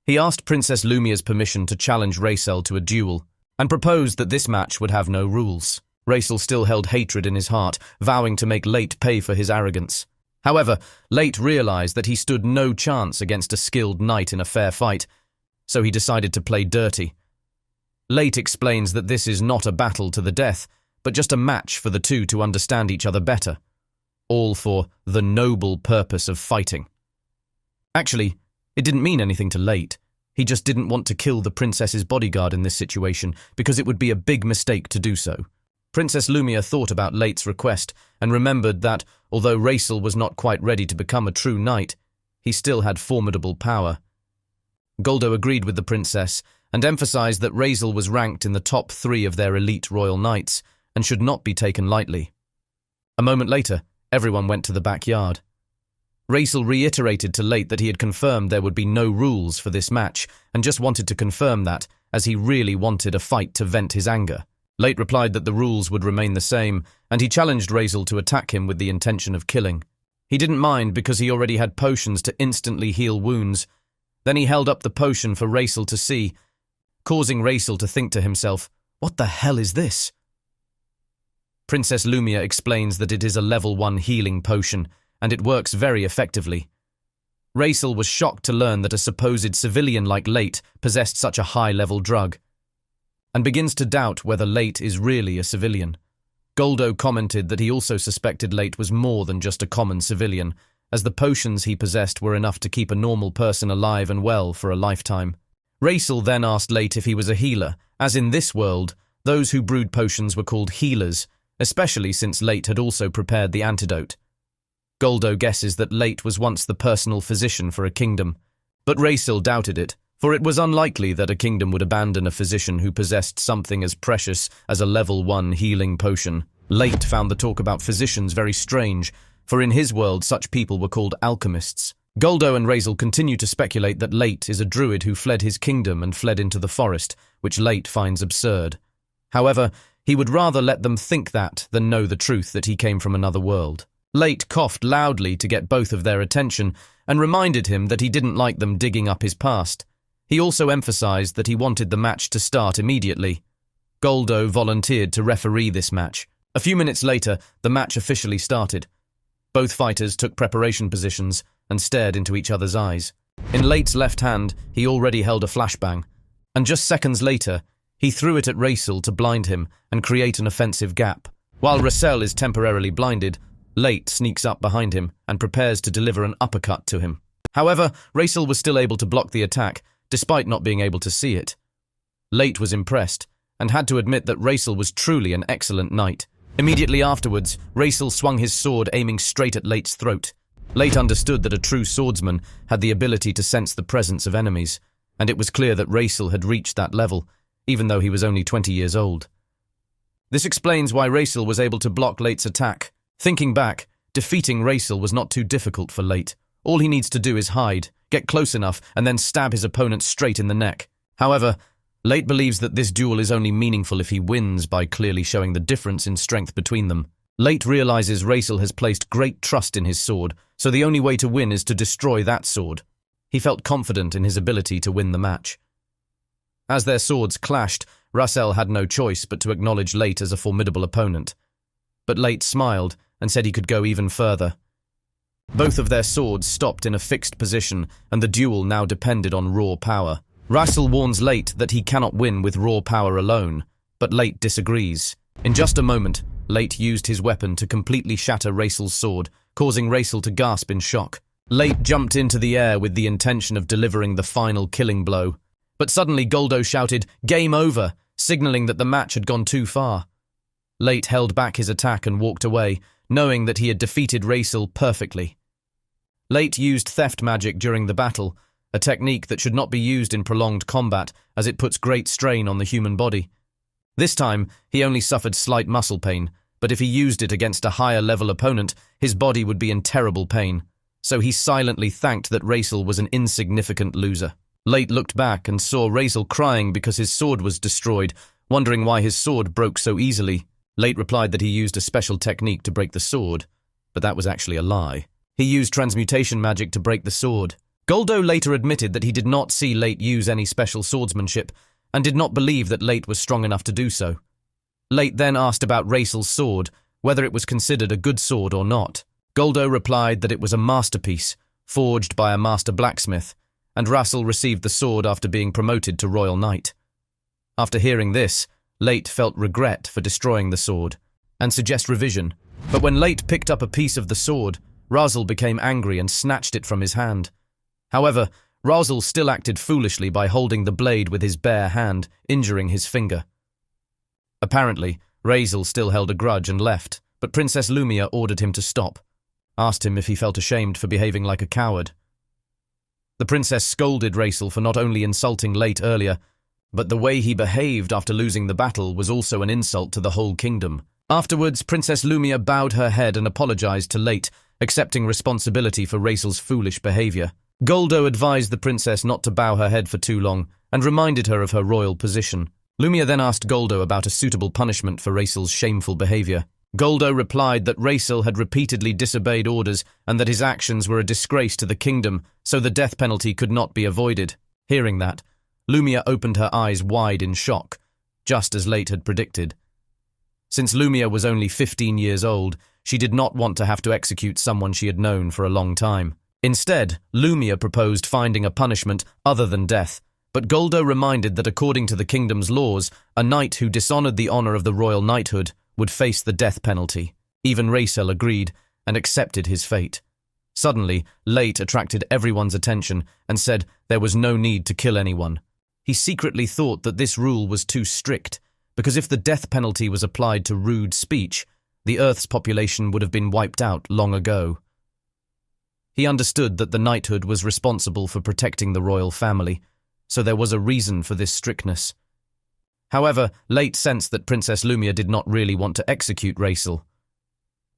He asked Princess Lumia's permission to challenge Raisel to a duel, and proposed that this match would have no rules. Raisel still held hatred in his heart, vowing to make Late pay for his arrogance. However, Late realized that he stood no chance against a skilled knight in a fair fight, so he decided to play dirty. Late explains that this is not a battle to the death, but just a match for the two to understand each other better, all for the noble purpose of fighting. Actually, it didn't mean anything to Late. He just didn't want to kill the princess's bodyguard in this situation because it would be a big mistake to do so. Princess Lumia thought about Late's request and remembered that, although Raisel was not quite ready to become a true knight, he still had formidable power. Goldo agreed with the princess and emphasized that Raisel was ranked in the top 3 of their elite royal knights and should not be taken lightly. A moment later, everyone went to the backyard. Raisel reiterated to Late that he had confirmed there would be no rules for this match and just wanted to confirm that, as he really wanted a fight to vent his anger. Late replied that the rules would remain the same, and he challenged Raisel to attack him with the intention of killing. He didn't mind because he already had potions to instantly heal wounds. Then he held up the potion for Raisel to see, causing Raisel to think to himself, "What the hell is this?" Princess Lumia explains that it is a level 1 healing potion, and it works very effectively. Raisel was shocked to learn that a supposed civilian like Late possessed such a high-level drug, and begins to doubt whether Late is really a civilian. Goldo commented that he also suspected Late was more than just a common civilian, as the potions he possessed were enough to keep a normal person alive and well for a lifetime. Raisel then asked Late if he was a healer, as in this world, those who brewed potions were called healers, especially since Late had also prepared the antidote. Goldo guesses that Late was once the personal physician for a kingdom, but Raisel doubted it, for it was unlikely that a kingdom would abandon a physician who possessed something as precious as a level 1 healing potion. Late found the talk about physicians very strange, for in his world such people were called alchemists. Goldo and Raisel continue to speculate that Late is a druid who fled his kingdom and fled into the forest, which Late finds absurd. However, he would rather let them think that than know the truth that he came from another world. Late coughed loudly to get both of their attention and reminded him that he didn't like them digging up his past. He also emphasized that he wanted the match to start immediately. Goldo volunteered to referee this match. A few minutes later, the match officially started. Both fighters took preparation positions and stared into each other's eyes. In Late's left hand, he already held a flashbang, and just seconds later, he threw it at Raisel to blind him and create an offensive gap. While Raisel is temporarily blinded, Late sneaks up behind him and prepares to deliver an uppercut to him. However, Raisel was still able to block the attack, despite not being able to see it. Late was impressed, and had to admit that Raisel was truly an excellent knight. Immediately afterwards, Raisel swung his sword aiming straight at Late's throat. Late understood that a true swordsman had the ability to sense the presence of enemies, and it was clear that Raisel had reached that level, even though he was only 20 years old. This explains why Raisel was able to block Late's attack. Thinking back, defeating Raisel was not too difficult for Late. All he needs to do is hide, get close enough, and then stab his opponent straight in the neck. However, Late believes that this duel is only meaningful if he wins by clearly showing the difference in strength between them. Late realizes Raisel has placed great trust in his sword, so the only way to win is to destroy that sword. He felt confident in his ability to win the match. As their swords clashed, Raisel had no choice but to acknowledge Late as a formidable opponent. But Late smiled and said he could go even further. Both of their swords stopped in a fixed position, and the duel now depended on raw power. Raisel warns Late that he cannot win with raw power alone, but Late disagrees. In just a moment, Late used his weapon to completely shatter Raisel's sword, causing Raisel to gasp in shock. Late jumped into the air with the intention of delivering the final killing blow. But suddenly Goldo shouted, "Game over!" signaling that the match had gone too far. Late held back his attack and walked away, knowing that he had defeated Raisel perfectly. Late used theft magic during the battle, a technique that should not be used in prolonged combat as it puts great strain on the human body. This time, he only suffered slight muscle pain, but if he used it against a higher-level opponent, his body would be in terrible pain. So he silently thanked that Raisel was an insignificant loser. Late looked back and saw Raisel crying because his sword was destroyed, wondering why his sword broke so easily. Late replied that he used a special technique to break the sword, but that was actually a lie. He used transmutation magic to break the sword. Goldo later admitted that he did not see Late use any special swordsmanship and did not believe that Late was strong enough to do so. Late then asked about Raisel's sword, whether it was considered a good sword or not. Goldo replied that it was a masterpiece, forged by a master blacksmith, and Raisel received the sword after being promoted to Royal Knight. After hearing this, Late felt regret for destroying the sword and suggest revision, but when Late picked up a piece of the sword, Raisel became angry and snatched it from his hand. However, Raisel still acted foolishly by holding the blade with his bare hand, injuring his finger. Apparently, Raisel still held a grudge and left, but Princess Lumia ordered him to stop, asked him if he felt ashamed for behaving like a coward. The princess scolded Raisel for not only insulting Late earlier, but the way he behaved after losing the battle was also an insult to the whole kingdom. Afterwards, Princess Lumia bowed her head and apologized to Late, accepting responsibility for Raisel's foolish behavior. Goldo advised the princess not to bow her head for too long and reminded her of her royal position. Lumia then asked Goldo about a suitable punishment for Raisel's shameful behavior. Goldo replied that Raisel had repeatedly disobeyed orders and that his actions were a disgrace to the kingdom, so the death penalty could not be avoided. Hearing that, Lumia opened her eyes wide in shock, just as Late had predicted. Since Lumia was only 15 years old, she did not want to have to execute someone she had known for a long time. Instead, Lumia proposed finding a punishment other than death, but Goldo reminded that according to the kingdom's laws, a knight who dishonored the honor of the royal knighthood would face the death penalty. Even Raisel agreed and accepted his fate. Suddenly, Late attracted everyone's attention and said there was no need to kill anyone. He secretly thought that this rule was too strict, because if the death penalty was applied to rude speech, the Earth's population would have been wiped out long ago. He understood that the knighthood was responsible for protecting the royal family, so there was a reason for this strictness. However, Late sensed that Princess Lumia did not really want to execute Raisel.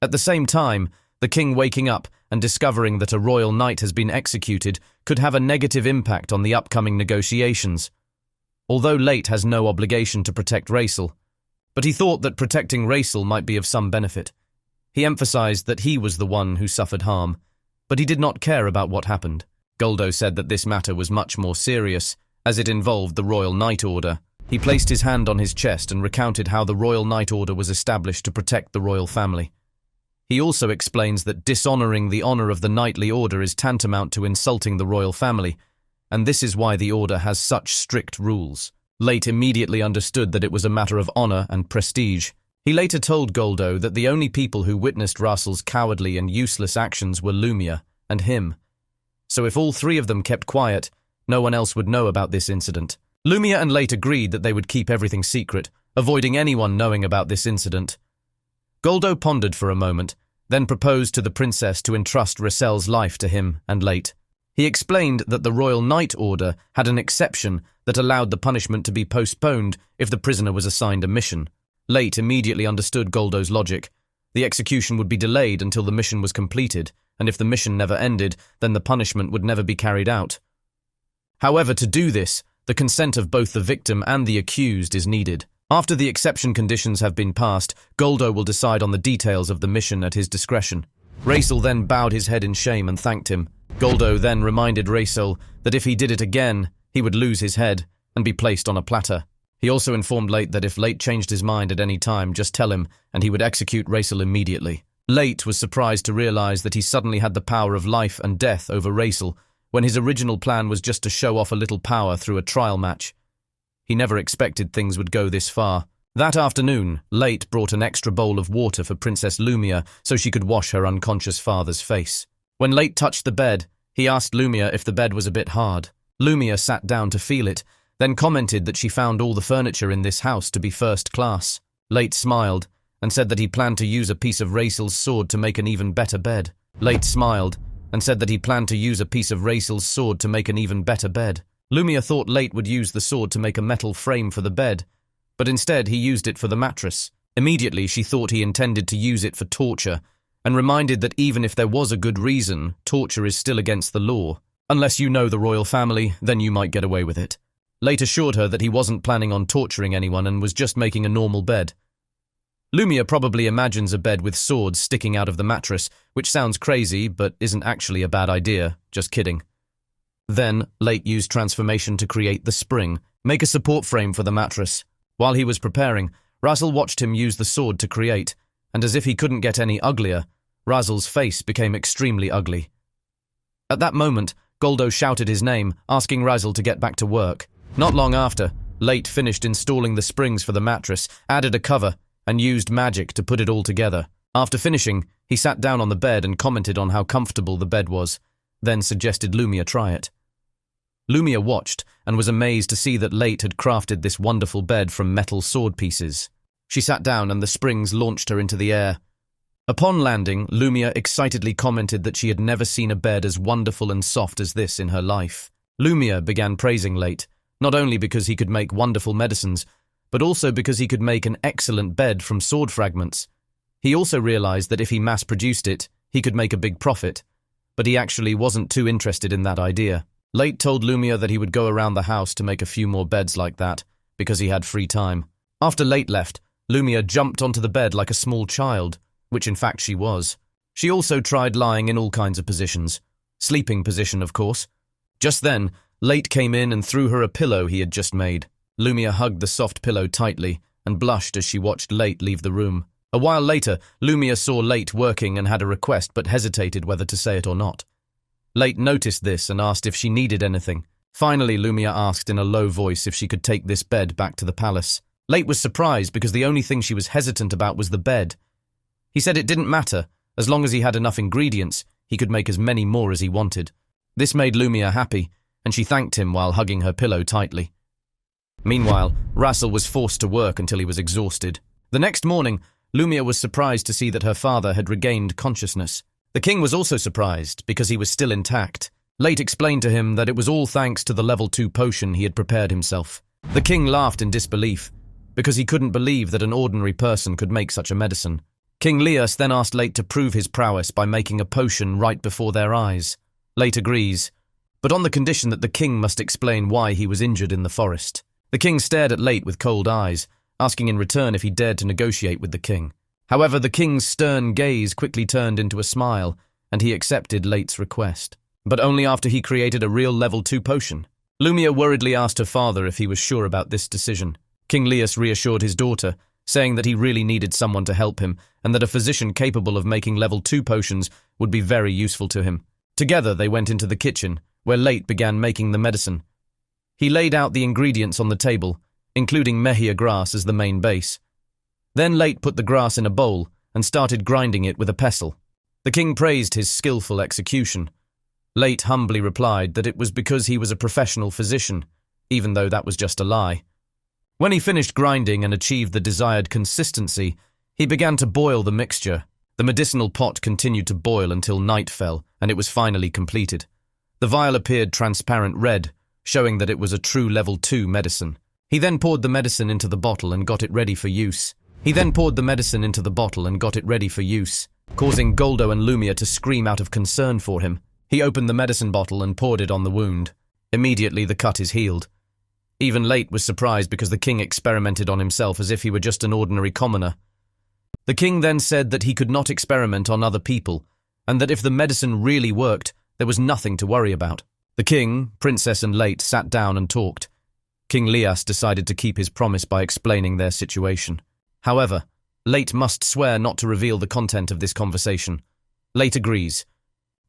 At the same time, the king waking up and discovering that a royal knight has been executed could have a negative impact on the upcoming negotiations. Although Late has no obligation to protect Raisel, but he thought that protecting Raisel might be of some benefit. He emphasized that he was the one who suffered harm, but he did not care about what happened. Goldo said that this matter was much more serious, as it involved the Royal Knight Order. He placed his hand on his chest and recounted how the Royal Knight Order was established to protect the royal family. He also explains that dishonoring the honor of the knightly order is tantamount to insulting the royal family, and this is why the order has such strict rules. Late immediately understood that it was a matter of honor and prestige. He later told Goldo that the only people who witnessed Raisel's cowardly and useless actions were Lumia and him. So if all three of them kept quiet, no one else would know about this incident. Lumia and Late agreed that they would keep everything secret, avoiding anyone knowing about this incident. Goldo pondered for a moment, then proposed to the princess to entrust Raisel's life to him and Late. He explained that the Royal Knight Order had an exception that allowed the punishment to be postponed if the prisoner was assigned a mission. Late immediately understood Goldo's logic. The execution would be delayed until the mission was completed, and if the mission never ended, then the punishment would never be carried out. However, to do this, the consent of both the victim and the accused is needed. After the exception conditions have been passed, Goldo will decide on the details of the mission at his discretion. Raisel then bowed his head in shame and thanked him. Goldo then reminded Raisel that if he did it again, he would lose his head and be placed on a platter. He also informed Late that if Late changed his mind at any time, just tell him, and he would execute Raisel immediately. Late was surprised to realize that he suddenly had the power of life and death over Raisel, when his original plan was just to show off a little power through a trial match. He never expected things would go this far. That afternoon, Late brought an extra bowl of water for Princess Lumia so she could wash her unconscious father's face. When Late touched the bed, he asked Lumia if the bed was a bit hard. Lumia sat down to feel it, then commented that she found all the furniture in this house to be first class. Late smiled and said that he planned to use a piece of Raisel's sword to make an even better bed. Late smiled and said that he planned to use a piece of Raisel's sword to make an even better bed. Lumia thought Late would use the sword to make a metal frame for the bed, but instead he used it for the mattress. Immediately she thought he intended to use it for torture, and reminded that even if there was a good reason, torture is still against the law. Unless you know the royal family, then you might get away with it. Late assured her that he wasn't planning on torturing anyone and was just making a normal bed. Lumia probably imagines a bed with swords sticking out of the mattress, which sounds crazy but isn't actually a bad idea, just kidding. Then, Late used transformation to create the spring, make a support frame for the mattress. While he was preparing, Razel watched him use the sword to create, and as if he couldn't get any uglier, Razel's face became extremely ugly. At that moment, Goldo shouted his name, asking Razel to get back to work. Not long after, Late finished installing the springs for the mattress, added a cover, and used magic to put it all together. After finishing, he sat down on the bed and commented on how comfortable the bed was, then suggested Lumia try it. Lumia watched and was amazed to see that Late had crafted this wonderful bed from metal sword pieces. She sat down and the springs launched her into the air. Upon landing, Lumia excitedly commented that she had never seen a bed as wonderful and soft as this in her life. Lumia began praising Late, not only because he could make wonderful medicines, but also because he could make an excellent bed from sword fragments. He also realized that if he mass-produced it, he could make a big profit, but he actually wasn't too interested in that idea. Late told Lumia that he would go around the house to make a few more beds like that, because he had free time. After Late left, Lumia jumped onto the bed like a small child, which in fact she was. She also tried lying in all kinds of positions. Sleeping position, of course. Just then, Late came in and threw her a pillow he had just made. Lumia hugged the soft pillow tightly and blushed as she watched Late leave the room. A while later, Lumia saw Late working and had a request but hesitated whether to say it or not. Late noticed this and asked if she needed anything. Finally, Lumia asked in a low voice if she could take this bed back to the palace. Late was surprised because the only thing she was hesitant about was the bed. He said it didn't matter, as long as he had enough ingredients, he could make as many more as he wanted. This made Lumia happy, and she thanked him while hugging her pillow tightly. Meanwhile, Razel was forced to work until he was exhausted. The next morning, Lumia was surprised to see that her father had regained consciousness. The king was also surprised because he was still intact. Late explained to him that it was all thanks to the level 2 potion he had prepared himself. The king laughed in disbelief, because he couldn't believe that an ordinary person could make such a medicine. King Leos then asked Late to prove his prowess by making a potion right before their eyes. Late agrees, but on the condition that the king must explain why he was injured in the forest. The king stared at Late with cold eyes, asking in return if he dared to negotiate with the king. However, the king's stern gaze quickly turned into a smile, and he accepted Late's request. But only after he created a real level 2 potion. Lumia worriedly asked her father if he was sure about this decision. King Leos reassured his daughter, saying that he really needed someone to help him, and that a physician capable of making level 2 potions would be very useful to him. Together they went into the kitchen, where Late began making the medicine. He laid out the ingredients on the table, including mehia grass as the main base. Then Late put the grass in a bowl and started grinding it with a pestle. The king praised his skillful execution. Late humbly replied that it was because he was a professional physician, even though that was just a lie. When he finished grinding and achieved the desired consistency, he began to boil the mixture. The medicinal pot continued to boil until night fell, and it was finally completed. The vial appeared transparent red, showing that it was a true level 2 medicine. He then poured the medicine into the bottle and got it ready for use. Causing Goldo and Lumia to scream out of concern for him. He opened the medicine bottle and poured it on the wound. Immediately the cut is healed. Even Late was surprised because the king experimented on himself as if he were just an ordinary commoner. The king then said that he could not experiment on other people, and that if the medicine really worked, there was nothing to worry about. The king, princess and Late sat down and talked. King Leos decided to keep his promise by explaining their situation. However, Late must swear not to reveal the content of this conversation. Late agrees.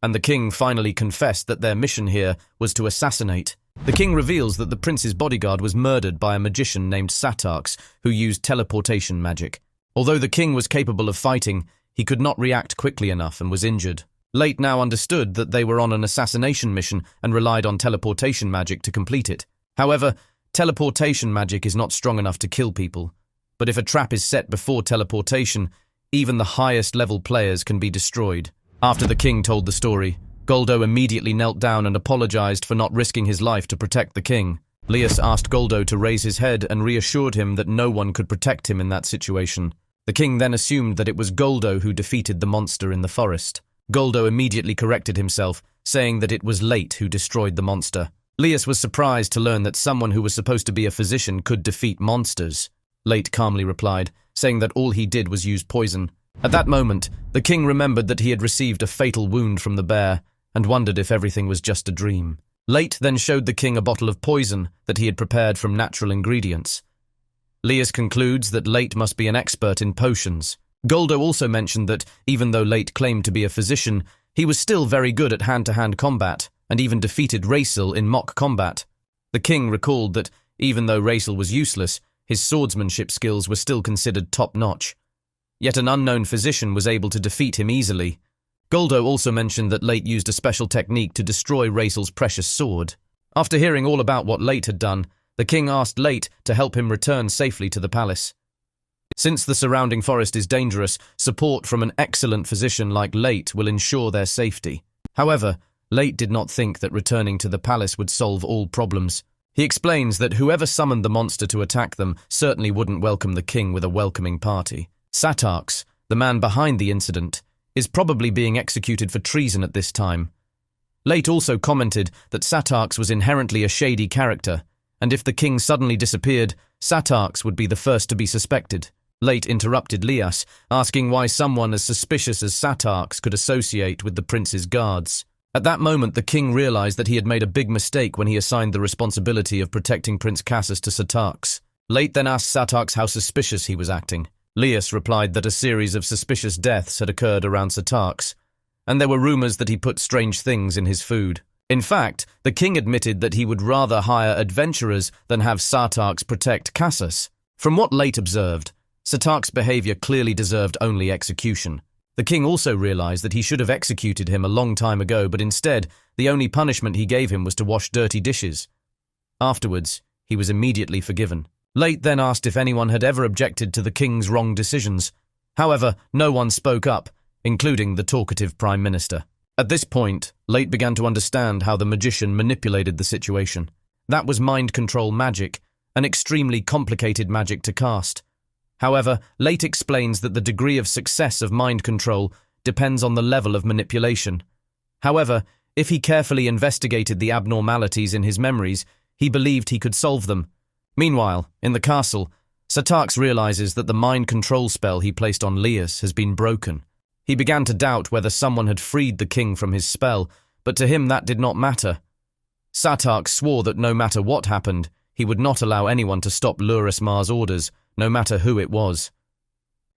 and the king finally confessed that their mission here was to assassinate. The king reveals that the prince's bodyguard was murdered by a magician named Satarx, who used teleportation magic. Although the king was capable of fighting, he could not react quickly enough and was injured. Late now understood that they were on an assassination mission and relied on teleportation magic to complete it. However, teleportation magic is not strong enough to kill people. But if a trap is set before teleportation, even the highest level players can be destroyed. After the king told the story, Goldo immediately knelt down and apologized for not risking his life to protect the king. Lias asked Goldo to raise his head and reassured him that no one could protect him in that situation. The king then assumed that it was Goldo who defeated the monster in the forest. Goldo immediately corrected himself, saying that it was Late who destroyed the monster. Lias was surprised to learn that someone who was supposed to be a physician could defeat monsters. Late calmly replied, saying that all he did was use poison. At that moment, the king remembered that he had received a fatal wound from the bear and wondered if everything was just a dream. Late then showed the king a bottle of poison that he had prepared from natural ingredients. Lias concludes that Late must be an expert in potions. Goldo also mentioned that, even though Late claimed to be a physician, he was still very good at hand-to-hand combat, and even defeated Racel in mock combat. The king recalled that, even though Racel was useless, his swordsmanship skills were still considered top-notch. Yet an unknown physician was able to defeat him easily. Goldo also mentioned that Late used a special technique to destroy Racel's precious sword. After hearing all about what Late had done, the king asked Late to help him return safely to the palace. Since the surrounding forest is dangerous, support from an excellent physician like Late will ensure their safety. However, Late did not think that returning to the palace would solve all problems. He explains that whoever summoned the monster to attack them certainly wouldn't welcome the king with a welcoming party. Satarx, the man behind the incident, is probably being executed for treason at this time. Late also commented that Satarx was inherently a shady character, and if the king suddenly disappeared, Satarx would be the first to be suspected. Late interrupted Lias, asking why someone as suspicious as Satarx could associate with the prince's guards. At that moment, the king realized that he had made a big mistake when he assigned the responsibility of protecting Prince Cassus to Satarx. Late then asked Satarx how suspicious he was acting. Lias replied that a series of suspicious deaths had occurred around Satarx, and there were rumors that he put strange things in his food. In fact, the king admitted that he would rather hire adventurers than have Satarx protect Cassus. From what Late observed, Satarx's behavior clearly deserved only execution. The king also realized that he should have executed him a long time ago, but instead, the only punishment he gave him was to wash dirty dishes. Afterwards, he was immediately forgiven. Late then asked if anyone had ever objected to the king's wrong decisions. However, no one spoke up, including the talkative prime minister. At this point, Late began to understand how the magician manipulated the situation. That was mind control magic, an extremely complicated magic to cast. However, Late explains that the degree of success of mind control depends on the level of manipulation. However, if he carefully investigated the abnormalities in his memories, he believed he could solve them. Meanwhile, in the castle, Satarx realizes that the mind control spell he placed on Lias has been broken. He began to doubt whether someone had freed the king from his spell, but to him that did not matter. Satarx swore that no matter what happened, he would not allow anyone to stop Lurus Mar's orders, no matter who it was.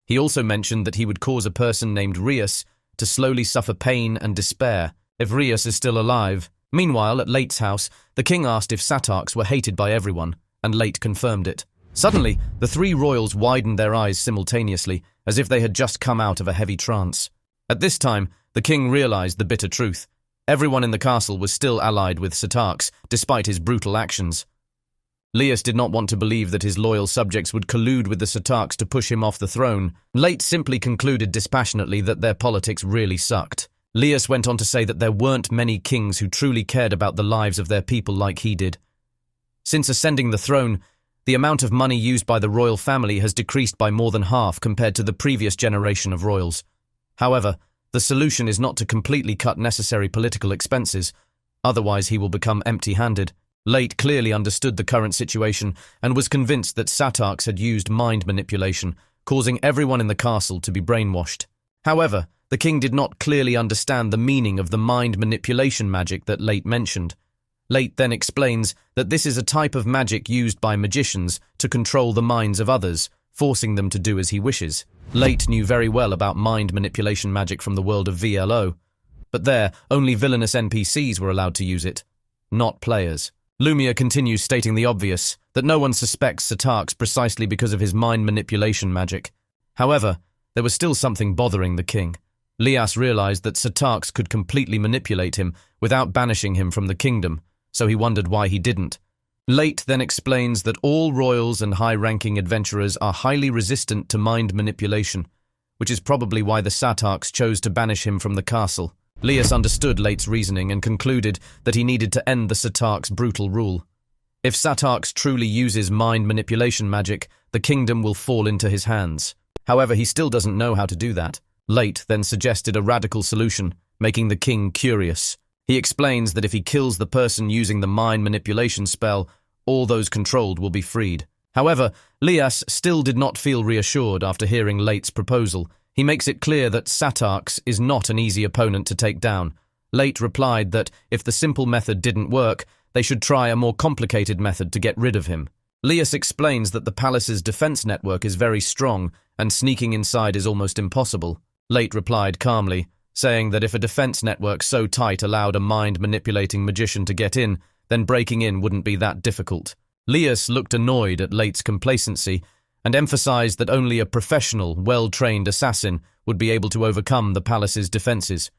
He also mentioned that he would cause a person named Rias to slowly suffer pain and despair if Rias is still alive. Meanwhile, at Late's house, the king asked if Satarx were hated by everyone, and Late confirmed it. Suddenly, the three royals widened their eyes simultaneously, as if they had just come out of a heavy trance. At this time, the king realized the bitter truth. Everyone in the castle was still allied with Satarx, despite his brutal actions. Lias did not want to believe that his loyal subjects would collude with the Satarx to push him off the throne. Late simply concluded dispassionately that their politics really sucked. Lias went on to say that there weren't many kings who truly cared about the lives of their people like he did. Since ascending the throne, the amount of money used by the royal family has decreased by more than half compared to the previous generation of royals. However, the solution is not to completely cut necessary political expenses, otherwise he will become empty-handed. Late clearly understood the current situation and was convinced that Satarx had used mind manipulation, causing everyone in the castle to be brainwashed. However, the king did not clearly understand the meaning of the mind manipulation magic that Late mentioned. Late then explains that this is a type of magic used by magicians to control the minds of others, forcing them to do as he wishes. Late knew very well about mind manipulation magic from the world of VLO, but there, only villainous NPCs were allowed to use it, not players. Lumia continues stating the obvious, that no one suspects Satarx precisely because of his mind manipulation magic. However, there was still something bothering the king. Lias realized that Satarx could completely manipulate him without banishing him from the kingdom, so he wondered why he didn't. Late then explains that all royals and high-ranking adventurers are highly resistant to mind manipulation, which is probably why the Satarx chose to banish him from the castle. Lias understood Late's reasoning and concluded that he needed to end the Satarx brutal rule. If Satarx truly uses mind manipulation magic, the kingdom will fall into his hands. However, he still doesn't know how to do that. Late then suggested a radical solution, making the king curious. He explains that if he kills the person using the mind manipulation spell, all those controlled will be freed. However, Lias still did not feel reassured after hearing Late's proposal. He makes it clear that Satarx is not an easy opponent to take down. Late replied that if the simple method didn't work, they should try a more complicated method to get rid of him. Lias explains that the palace's defense network is very strong and sneaking inside is almost impossible. Late replied calmly, saying that if a defense network so tight allowed a mind-manipulating magician to get in, then breaking in wouldn't be that difficult. Lias looked annoyed at Late's complacency and emphasized that only a professional, well-trained assassin would be able to overcome the palace's defenses.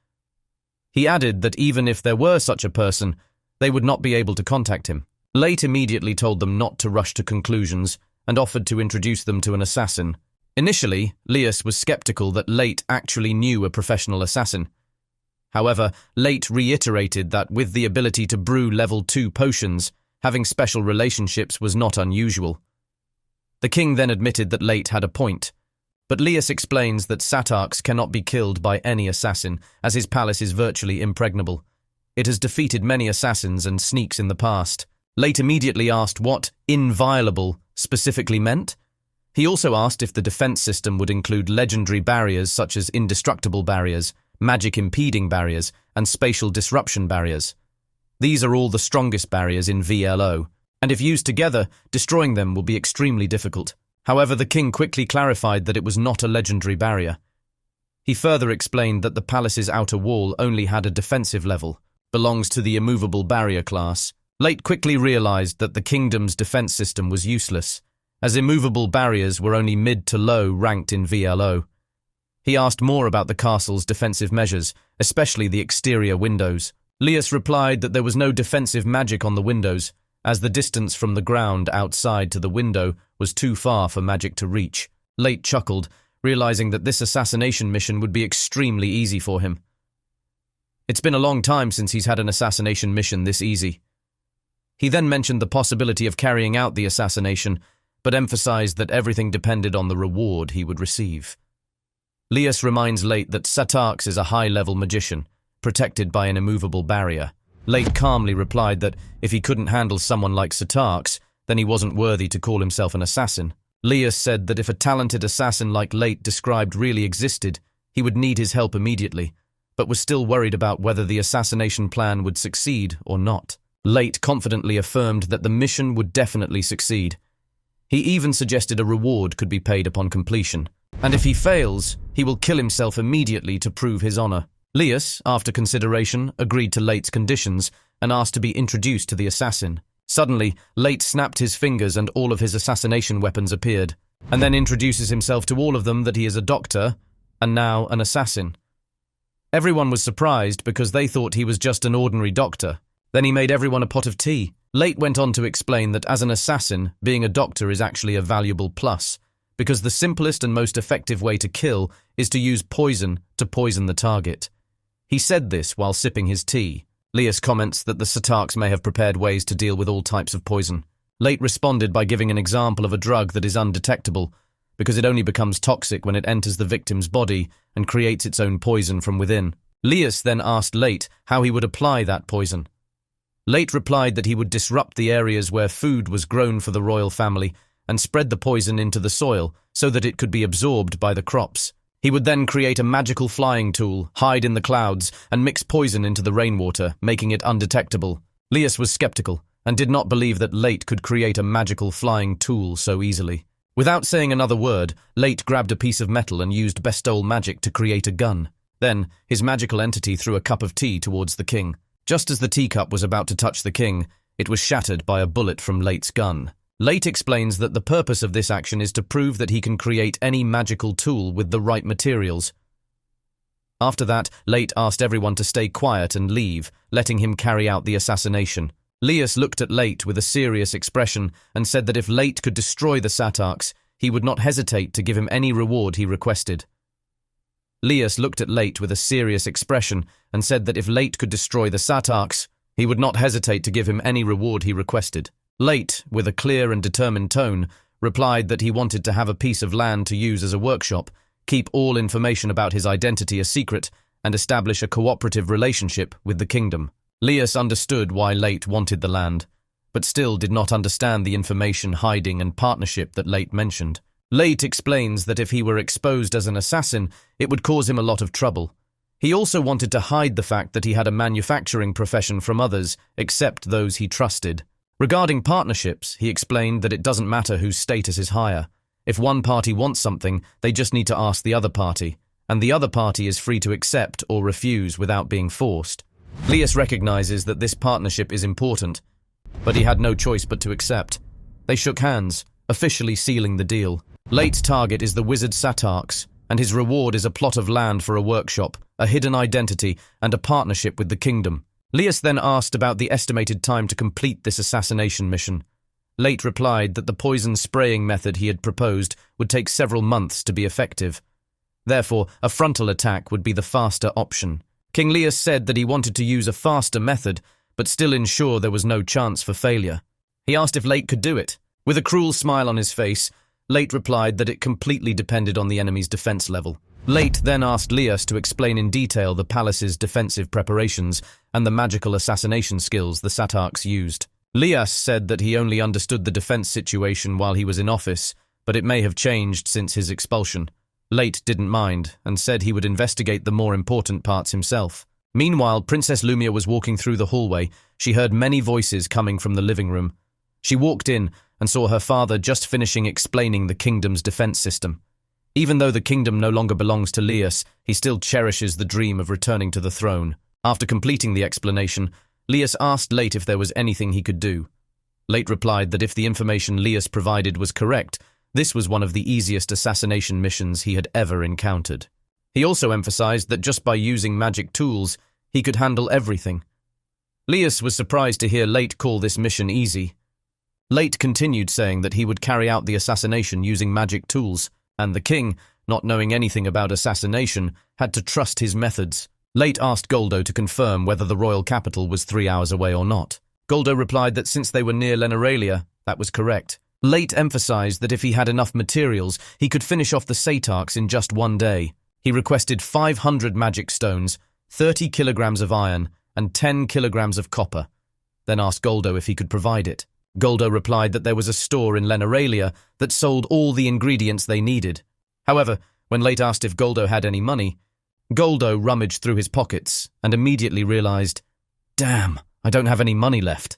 He added that even if there were such a person, they would not be able to contact him. Late immediately told them not to rush to conclusions and offered to introduce them to an assassin. Initially, Lias was skeptical that Late actually knew a professional assassin. However, Late reiterated that with the ability to brew level 2 potions, having special relationships was not unusual. The king then admitted that Late had a point, but Lias explains that Satarx cannot be killed by any assassin, as his palace is virtually impregnable. It has defeated many assassins and sneaks in the past. Late immediately asked what inviolable specifically meant. He also asked if the defense system would include legendary barriers such as indestructible barriers, magic impeding barriers, and spatial disruption barriers. These are all the strongest barriers in VLO, and if used together, destroying them will be extremely difficult. However, the king quickly clarified that it was not a legendary barrier. He further explained that the palace's outer wall only had a defensive level, belongs to the immovable barrier class. Late quickly realized that the kingdom's defense system was useless, as immovable barriers were only mid to low ranked in VLO. He asked more about the castle's defensive measures, especially the exterior windows. Lias replied that there was no defensive magic on the windows, as the distance from the ground outside to the window was too far for magic to reach. Late chuckled, realizing that this assassination mission would be extremely easy for him. It's been a long time since he's had an assassination mission this easy. He then mentioned the possibility of carrying out the assassination, but emphasized that everything depended on the reward he would receive. Lias reminds Late that Satarx is a high-level magician, protected by an immovable barrier. Late calmly replied that if he couldn't handle someone like Satarx, then he wasn't worthy to call himself an assassin. Lias said that if a talented assassin like Late described really existed, he would need his help immediately, but was still worried about whether the assassination plan would succeed or not. Late confidently affirmed that the mission would definitely succeed. He even suggested a reward could be paid upon completion, and if he fails, he will kill himself immediately to prove his honor. Lias, after consideration, agreed to Late's conditions and asked to be introduced to the assassin. Suddenly, Late snapped his fingers and all of his assassination weapons appeared, and then introduces himself to all of them that he is a doctor and now an assassin. Everyone was surprised because they thought he was just an ordinary doctor. Then he made everyone a pot of tea. Late went on to explain that as an assassin, being a doctor is actually a valuable plus, because the simplest and most effective way to kill is to use poison to poison the target. He said this while sipping his tea. Lias comments that the Satarx may have prepared ways to deal with all types of poison. Late responded by giving an example of a drug that is undetectable, because it only becomes toxic when it enters the victim's body and creates its own poison from within. Lias then asked Late how he would apply that poison. Late replied that he would disrupt the areas where food was grown for the royal family and spread the poison into the soil so that it could be absorbed by the crops. He would then create a magical flying tool, hide in the clouds, and mix poison into the rainwater, making it undetectable. Lias was skeptical and did not believe that Late could create a magical flying tool so easily. Without saying another word, Late grabbed a piece of metal and used bestowal magic to create a gun. Then, his magical entity threw a cup of tea towards the king. Just as the teacup was about to touch the king, it was shattered by a bullet from Late's gun. Late explains that the purpose of this action is to prove that he can create any magical tool with the right materials. After that, Late asked everyone to stay quiet and leave, letting him carry out the assassination. Lias looked at Late with a serious expression and said that if Late could destroy the Satarchs, he would not hesitate to give him any reward he requested. Lias looked at Late with a serious expression and said that if Late could destroy the Satarchs, he would not hesitate to give him any reward he requested. Late, with a clear and determined tone, replied that he wanted to have a piece of land to use as a workshop, keep all information about his identity a secret, and establish a cooperative relationship with the kingdom. Lias understood why Late wanted the land, but still did not understand the information hiding and partnership that Late mentioned. Late explains that if he were exposed as an assassin, it would cause him a lot of trouble. He also wanted to hide the fact that he had a manufacturing profession from others, except those he trusted. Regarding partnerships, he explained that it doesn't matter whose status is higher. If one party wants something, they just need to ask the other party, and the other party is free to accept or refuse without being forced. Lias recognizes that this partnership is important, but he had no choice but to accept. They shook hands, officially sealing the deal. Late's target is the wizard Satarchs, and his reward is a plot of land for a workshop, a hidden identity, and a partnership with the kingdom. Lias then asked about the estimated time to complete this assassination mission. Late replied that the poison spraying method he had proposed would take several months to be effective. Therefore, a frontal attack would be the faster option. King Lias said that he wanted to use a faster method, but still ensure there was no chance for failure. He asked if Late could do it. With a cruel smile on his face, Late replied that it completely depended on the enemy's defense level. Late then asked Lias to explain in detail the palace's defensive preparations and the magical assassination skills the Satarchs used. Lias said that he only understood the defense situation while he was in office, but it may have changed since his expulsion. Late didn't mind, and said he would investigate the more important parts himself. Meanwhile, Princess Lumia was walking through the hallway. She heard many voices coming from the living room. She walked in and saw her father just finishing explaining the kingdom's defense system. Even though the kingdom no longer belongs to Lias, he still cherishes the dream of returning to the throne. After completing the explanation, Lias asked Late if there was anything he could do. Late replied that if the information Lias provided was correct, this was one of the easiest assassination missions he had ever encountered. He also emphasized that just by using magic tools, he could handle everything. Lias was surprised to hear Late call this mission easy. Late continued saying that he would carry out the assassination using magic tools, and the king, not knowing anything about assassination, had to trust his methods. Late asked Goldo to confirm whether the royal capital was 3 hours away or not. Goldo replied that since they were near Leneralia, that was correct. Late emphasized that if he had enough materials, he could finish off the Satarchs in just one day. He requested 500 magic stones, 30 kilograms of iron, and 10 kilograms of copper, then asked Goldo if he could provide it. Goldo replied that there was a store in Leneralia that sold all the ingredients they needed. However, when Late asked if Goldo had any money, Goldo rummaged through his pockets and immediately realized, "Damn, I don't have any money left."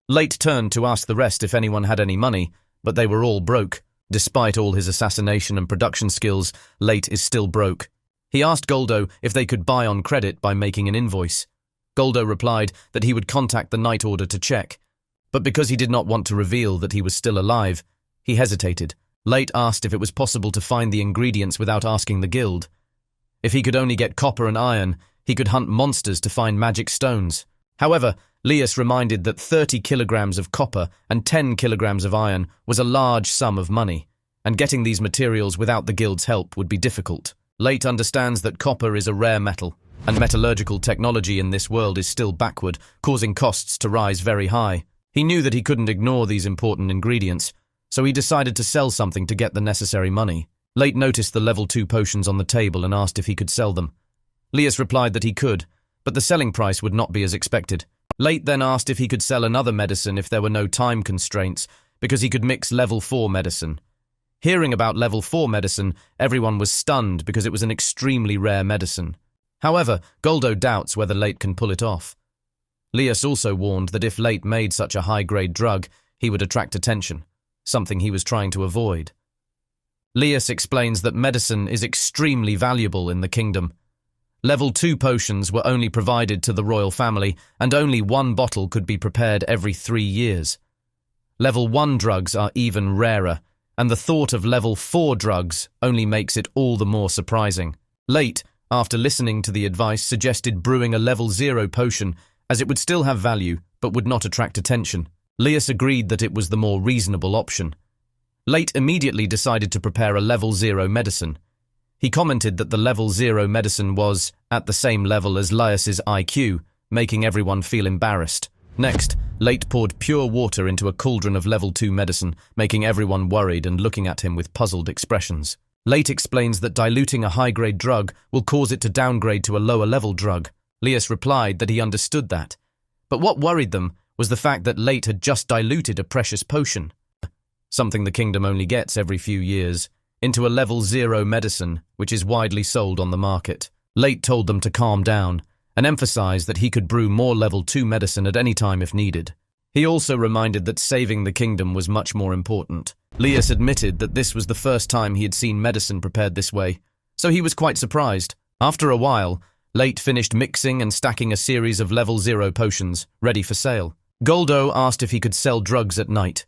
Late turned to ask the rest if anyone had any money, but they were all broke. Despite all his assassination and production skills, Late is still broke. He asked Goldo if they could buy on credit by making an invoice. Goldo replied that he would contact the Night Order to check, but because he did not want to reveal that he was still alive, he hesitated. Late asked if it was possible to find the ingredients without asking the guild. If he could only get copper and iron, he could hunt monsters to find magic stones. However, Lias reminded that 30 kilograms of copper and 10 kilograms of iron was a large sum of money, and getting these materials without the guild's help would be difficult. Late understands that copper is a rare metal, and metallurgical technology in this world is still backward, causing costs to rise very high. He knew that he couldn't ignore these important ingredients, so he decided to sell something to get the necessary money. Late noticed the level 2 potions on the table and asked if he could sell them. Lias replied that he could, but the selling price would not be as expected. Late then asked if he could sell another medicine if there were no time constraints, because he could mix level 4 medicine. Hearing about level 4 medicine, everyone was stunned because it was an extremely rare medicine. However, Goldo doubts whether Late can pull it off. Lias also warned that if Late made such a high-grade drug, he would attract attention, something he was trying to avoid. Lias explains that medicine is extremely valuable in the kingdom. Level 2 potions were only provided to the royal family, and only one bottle could be prepared every 3 years. Level 1 drugs are even rarer, and the thought of level 4 drugs only makes it all the more surprising. Late, after listening to the advice, suggested brewing a level 0 potion, as it would still have value, but would not attract attention. Lias agreed that it was the more reasonable option. Late immediately decided to prepare a level 0 medicine. He commented that the level 0 medicine was at the same level as Lias's IQ, making everyone feel embarrassed. Next, Late poured pure water into a cauldron of level 2 medicine, making everyone worried and looking at him with puzzled expressions. Late explains that diluting a high-grade drug will cause it to downgrade to a lower-level drug. Lias replied that he understood that. But what worried them was the fact that Late had just diluted a precious potion, something the kingdom only gets every few years, into a level 0 medicine, which is widely sold on the market. Late told them to calm down, and emphasized that he could brew more level 2 medicine at any time if needed. He also reminded that saving the kingdom was much more important. Lias admitted that this was the first time he had seen medicine prepared this way, so he was quite surprised. After a while, Late finished mixing and stacking a series of level 0 potions, ready for sale. Goldo asked if he could sell drugs at night.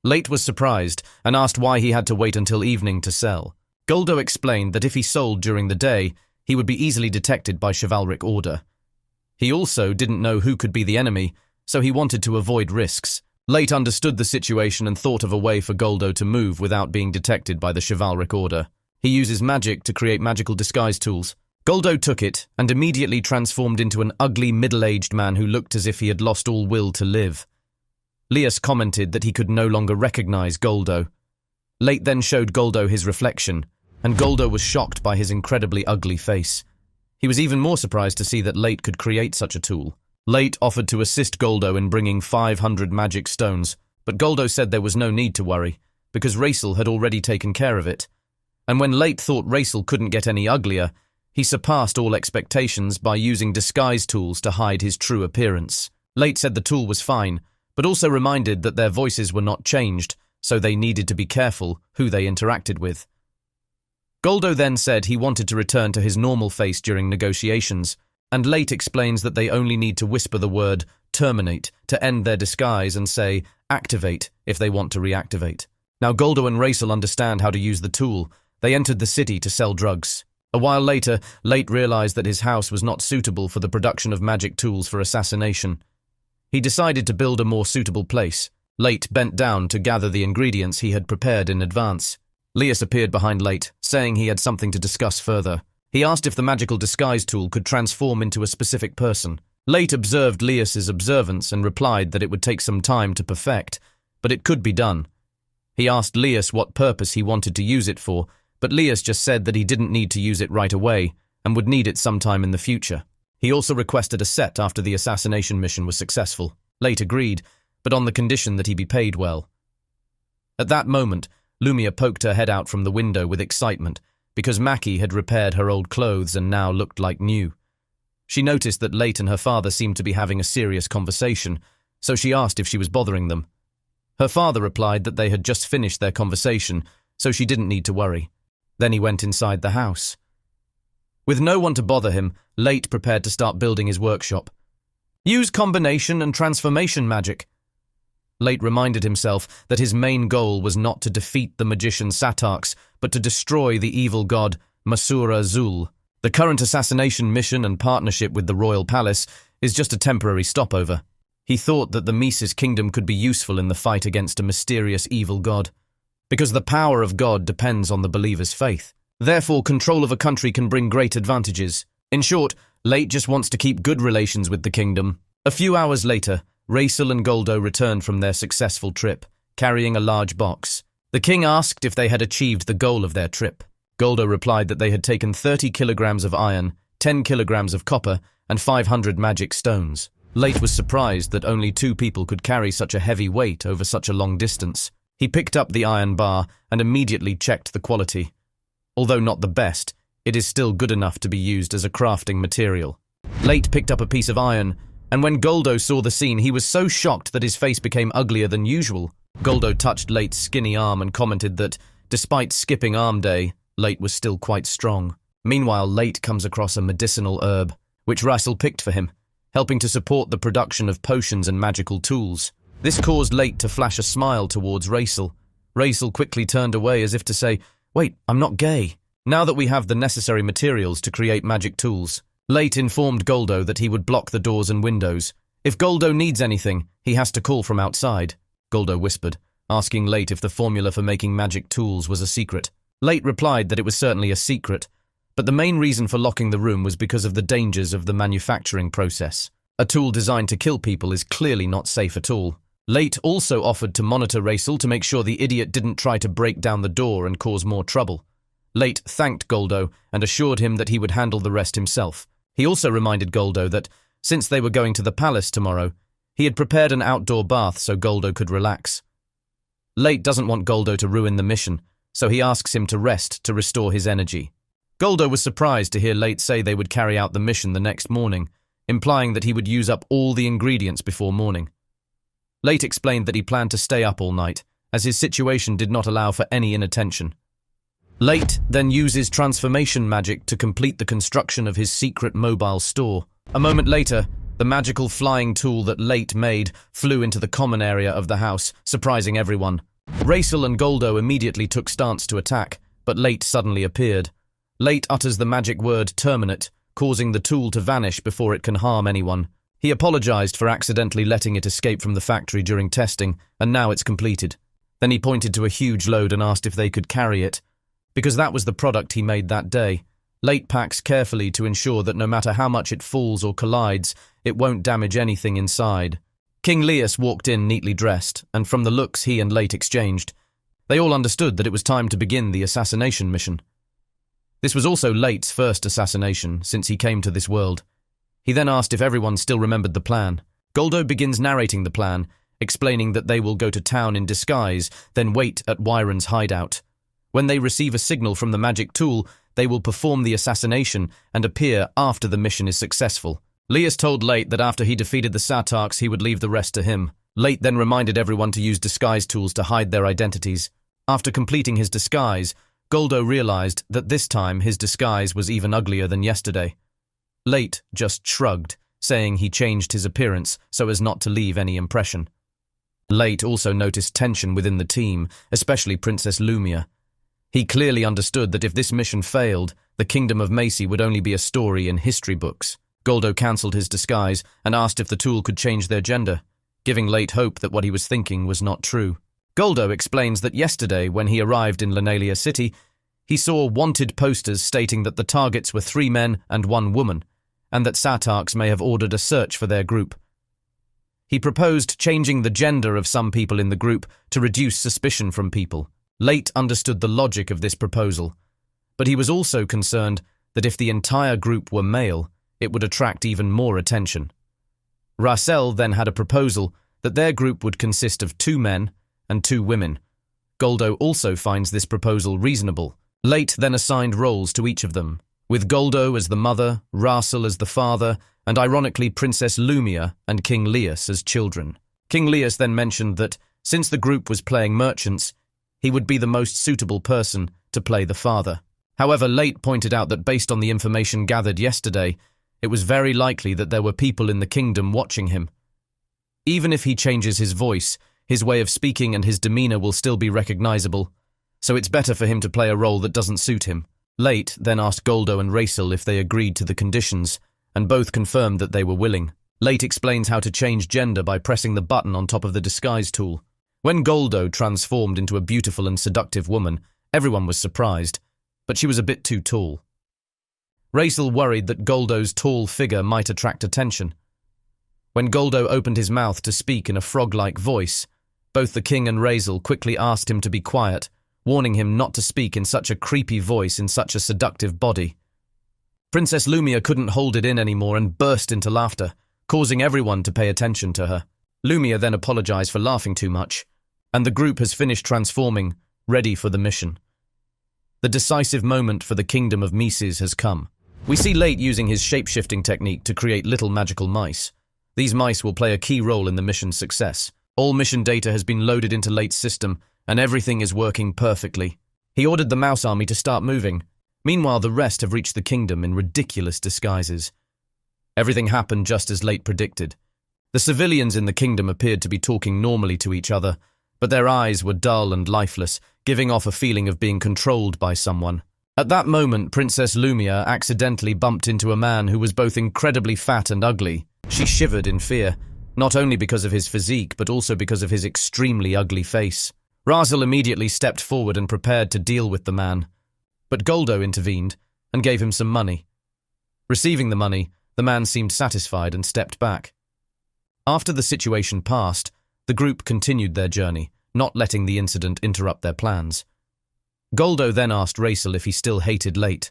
Late was surprised and asked why he had to wait until evening to sell. Goldo explained that if he sold during the day, he would be easily detected by chivalric order. He also didn't know who could be the enemy, so he wanted to avoid risks. Late understood the situation and thought of a way for Goldo to move without being detected by the chivalric order. He uses magic to create magical disguise tools. Goldo took it and immediately transformed into an ugly middle-aged man who looked as if he had lost all will to live. Lias commented that he could no longer recognize Goldo. Late then showed Goldo his reflection, and Goldo was shocked by his incredibly ugly face. He was even more surprised to see that Late could create such a tool. Late offered to assist Goldo in bringing 500 magic stones, but Goldo said there was no need to worry, because Raisel had already taken care of it. And when Late thought Raisel couldn't get any uglier, he surpassed all expectations by using disguise tools to hide his true appearance. Late said the tool was fine, but also reminded that their voices were not changed, so they needed to be careful who they interacted with. Goldo then said he wanted to return to his normal face during negotiations, and Late explains that they only need to whisper the word terminate to end their disguise and say activate if they want to reactivate. Now Goldo and Raisel understand how to use the tool. They entered the city to sell drugs. A while later, Late realized that his house was not suitable for the production of magic tools for assassination. He decided to build a more suitable place. Late bent down to gather the ingredients he had prepared in advance. Lias appeared behind Late, saying he had something to discuss further. He asked if the magical disguise tool could transform into a specific person. Late observed Lias's observance and replied that it would take some time to perfect, but it could be done. He asked Lias what purpose he wanted to use it for, but Lias just said that he didn't need to use it right away and would need it sometime in the future. He also requested a set after the assassination mission was successful. Late agreed, but on the condition that he be paid well. At that moment, Lumia poked her head out from the window with excitement, because Maki had repaired her old clothes and now looked like new. She noticed that Late and her father seemed to be having a serious conversation, so she asked if she was bothering them. Her father replied that they had just finished their conversation, so she didn't need to worry. Then he went inside the house. With no one to bother him, Late prepared to start building his workshop. Use combination and transformation magic. Late reminded himself that his main goal was not to defeat the magician Satarx, but to destroy the evil god Masura Zul. The current assassination mission and partnership with the royal palace is just a temporary stopover. He thought that the Mises kingdom could be useful in the fight against a mysterious evil god, because the power of God depends on the believer's faith. Therefore, control of a country can bring great advantages. In short, Late just wants to keep good relations with the kingdom. A few hours later, Raisel and Goldo returned from their successful trip, carrying a large box. The king asked if they had achieved the goal of their trip. Goldo replied that they had taken 30 kilograms of iron, 10 kilograms of copper, and 500 magic stones. Late was surprised that only 2 people could carry such a heavy weight over such a long distance. He picked up the iron bar and immediately checked the quality. Although not the best, it is still good enough to be used as a crafting material. Late picked up a piece of iron, and when Goldo saw the scene, he was so shocked that his face became uglier than usual. Goldo touched Late's skinny arm and commented that, despite skipping arm day, Late was still quite strong. Meanwhile, Late comes across a medicinal herb, which Raisel picked for him, helping to support the production of potions and magical tools. This caused Late to flash a smile towards Raisel. Raisel quickly turned away as if to say, "Wait, I'm not gay." Now that we have the necessary materials to create magic tools, Late informed Goldo that he would block the doors and windows. If Goldo needs anything, he has to call from outside, Goldo whispered, asking Late if the formula for making magic tools was a secret. Late replied that it was certainly a secret, but the main reason for locking the room was because of the dangers of the manufacturing process. A tool designed to kill people is clearly not safe at all. Late also offered to monitor Raisel to make sure the idiot didn't try to break down the door and cause more trouble. Late thanked Goldo and assured him that he would handle the rest himself. He also reminded Goldo that, since they were going to the palace tomorrow, he had prepared an outdoor bath so Goldo could relax. Late doesn't want Goldo to ruin the mission, so he asks him to rest to restore his energy. Goldo was surprised to hear Late say they would carry out the mission the next morning, implying that he would use up all the ingredients before morning. Late explained that he planned to stay up all night, as his situation did not allow for any inattention. Late then uses transformation magic to complete the construction of his secret mobile store. A moment later, the magical flying tool that Late made flew into the common area of the house, surprising everyone. Raisel and Goldo immediately took stance to attack, but Late suddenly appeared. Late utters the magic word terminate, causing the tool to vanish before it can harm anyone. He apologized for accidentally letting it escape from the factory during testing, and now it's completed. Then he pointed to a huge load and asked if they could carry it, because that was the product he made that day. Late packs carefully to ensure that no matter how much it falls or collides, it won't damage anything inside. King Leus walked in neatly dressed, and from the looks he and Late exchanged, they all understood that it was time to begin the assassination mission. This was also Late's first assassination since he came to this world. He then asked if everyone still remembered the plan. Goldo begins narrating the plan, explaining that they will go to town in disguise, then wait at Wyron's hideout. When they receive a signal from the magic tool, they will perform the assassination and appear after the mission is successful. Leus told Late that after he defeated the Satarks, he would leave the rest to him. Late then reminded everyone to use disguise tools to hide their identities. After completing his disguise, Goldo realized that this time his disguise was even uglier than yesterday. Late just shrugged, saying he changed his appearance so as not to leave any impression. Late also noticed tension within the team, especially Princess Lumia. He clearly understood that if this mission failed, the Kingdom of Macy would only be a story in history books. Goldo cancelled his disguise and asked if the tool could change their gender, giving Late hope that what he was thinking was not true. Goldo explains that yesterday, when he arrived in Lenalia City, he saw wanted posters stating that the targets were 3 men and 1 woman, and that Satarks may have ordered a search for their group. He proposed changing the gender of some people in the group to reduce suspicion from people. Late understood the logic of this proposal, but he was also concerned that if the entire group were male, it would attract even more attention. Raisel then had a proposal that their group would consist of 2 men and 2 women. Goldo also finds this proposal reasonable. Late then assigned roles to each of them, with Goldo as the mother, Raisel as the father, and ironically Princess Lumia and King Leus as children. King Leus then mentioned that, since the group was playing merchants, he would be the most suitable person to play the father. However, Late pointed out that based on the information gathered yesterday, it was very likely that there were people in the kingdom watching him. Even if he changes his voice, his way of speaking and his demeanor will still be recognizable, so it's better for him to play a role that doesn't suit him. Late then asked Goldo and Raisel if they agreed to the conditions, and both confirmed that they were willing. Late explains how to change gender by pressing the button on top of the disguise tool. When Goldo transformed into a beautiful and seductive woman, everyone was surprised, but she was a bit too tall. Raisel worried that Goldo's tall figure might attract attention. When Goldo opened his mouth to speak in a frog-like voice, both the king and Raisel quickly asked him to be quiet, warning him not to speak in such a creepy voice in such a seductive body. Princess Lumia couldn't hold it in anymore and burst into laughter, causing everyone to pay attention to her. Lumia then apologized for laughing too much, and the group has finished transforming, ready for the mission. The decisive moment for the Kingdom of Mises has come. We see Late using his shape-shifting technique to create little magical mice. These mice will play a key role in the mission's success. All mission data has been loaded into Late's system, and everything is working perfectly. He ordered the mouse army to start moving, Meanwhile, the rest have reached the kingdom in ridiculous disguises. Everything happened just as Late predicted. The civilians in the kingdom appeared to be talking normally to each other, but their eyes were dull and lifeless, giving off a feeling of being controlled by someone. At that moment, Princess Lumia accidentally bumped into a man who was both incredibly fat and ugly. She shivered in fear, not only because of his physique, but also because of his extremely ugly face. Razel immediately stepped forward and prepared to deal with the man. But Goldo intervened and gave him some money. Receiving the money, the man seemed satisfied and stepped back. After the situation passed, the group continued their journey, not letting the incident interrupt their plans. Goldo then asked Razel if he still hated Late.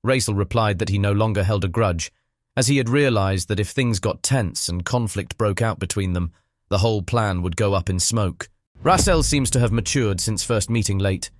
Razel replied that he no longer held a grudge, as he had realized that if things got tense and conflict broke out between them, the whole plan would go up in smoke. Razel seems to have matured since first meeting Late.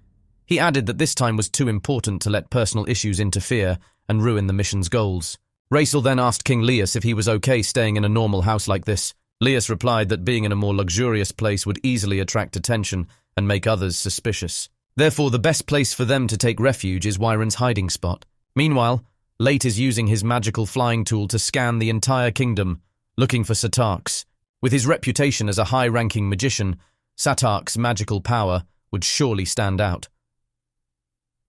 He added that this time was too important to let personal issues interfere and ruin the mission's goals. Razel then asked King Lias if he was okay staying in a normal house like this. Lias replied that being in a more luxurious place would easily attract attention and make others suspicious. Therefore, the best place for them to take refuge is Wyron's hiding spot. Meanwhile, Late is using his magical flying tool to scan the entire kingdom, looking for Satarks. With his reputation as a high-ranking magician, Satark's magical power would surely stand out.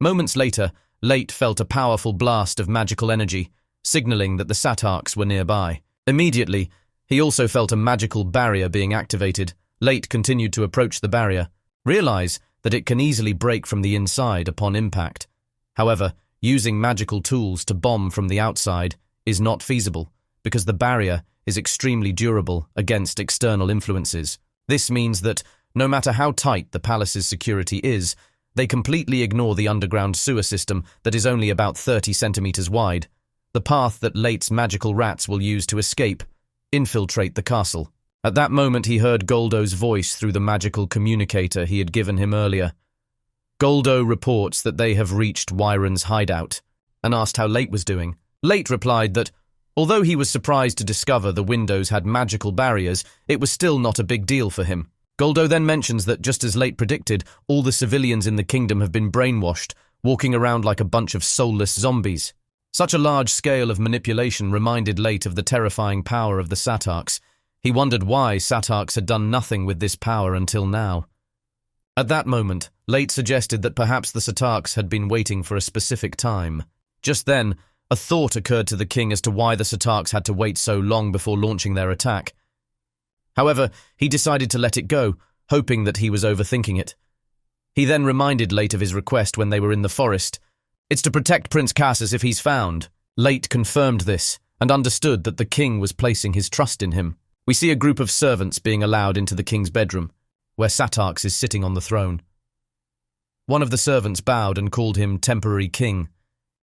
Moments later, Late felt a powerful blast of magical energy, signaling that the Satarks were nearby. Immediately, he also felt a magical barrier being activated. Late continued to approach the barrier. Realize that it can easily break from the inside upon impact. However, using magical tools to bomb from the outside is not feasible, because the barrier is extremely durable against external influences. This means that, no matter how tight the palace's security is, they completely ignore the underground sewer system that is only about 30 centimeters wide, the path that Late's magical rats will use to escape, infiltrate the castle. At that moment he heard Goldo's voice through the magical communicator he had given him earlier. Goldo reports that they have reached Wyron's hideout, and asked how Late was doing. Late replied that, although he was surprised to discover the windows had magical barriers, it was still not a big deal for him. Goldo then mentions that, just as Late predicted, all the civilians in the kingdom have been brainwashed, walking around like a bunch of soulless zombies. Such a large scale of manipulation reminded Late of the terrifying power of the Satarks. He wondered why Satarks had done nothing with this power until now. At that moment, Late suggested that perhaps the Satarks had been waiting for a specific time. Just then, a thought occurred to the king as to why the Satarks had to wait so long before launching their attack. However, he decided to let it go, hoping that he was overthinking it. He then reminded Late of his request when they were in the forest. It's to protect Prince Cassus if he's found. Late confirmed this, and understood that the king was placing his trust in him. We see a group of servants being allowed into the king's bedroom, where Satarks is sitting on the throne. One of the servants bowed and called him temporary king.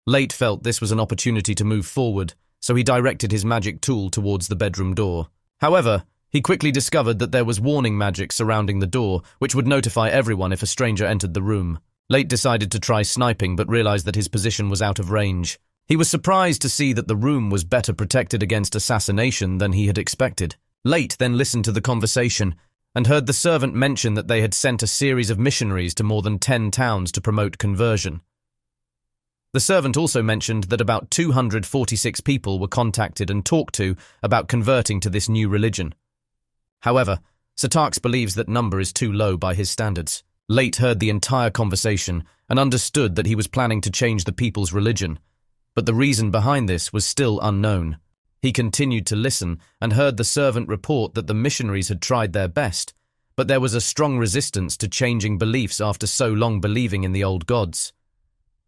Late felt this was an opportunity to move forward, so he directed his magic tool towards the bedroom door. However, he quickly discovered that there was warning magic surrounding the door, which would notify everyone if a stranger entered the room. Late decided to try sniping, but realized that his position was out of range. He was surprised to see that the room was better protected against assassination than he had expected. Late then listened to the conversation, and heard the servant mention that they had sent a series of missionaries to more than 10 towns to promote conversion. The servant also mentioned that about 246 people were contacted and talked to about converting to this new religion. However, Satarks believes that number is too low by his standards. Late heard the entire conversation and understood that he was planning to change the people's religion, but the reason behind this was still unknown. He continued to listen and heard the servant report that the missionaries had tried their best, but there was a strong resistance to changing beliefs after so long believing in the old gods.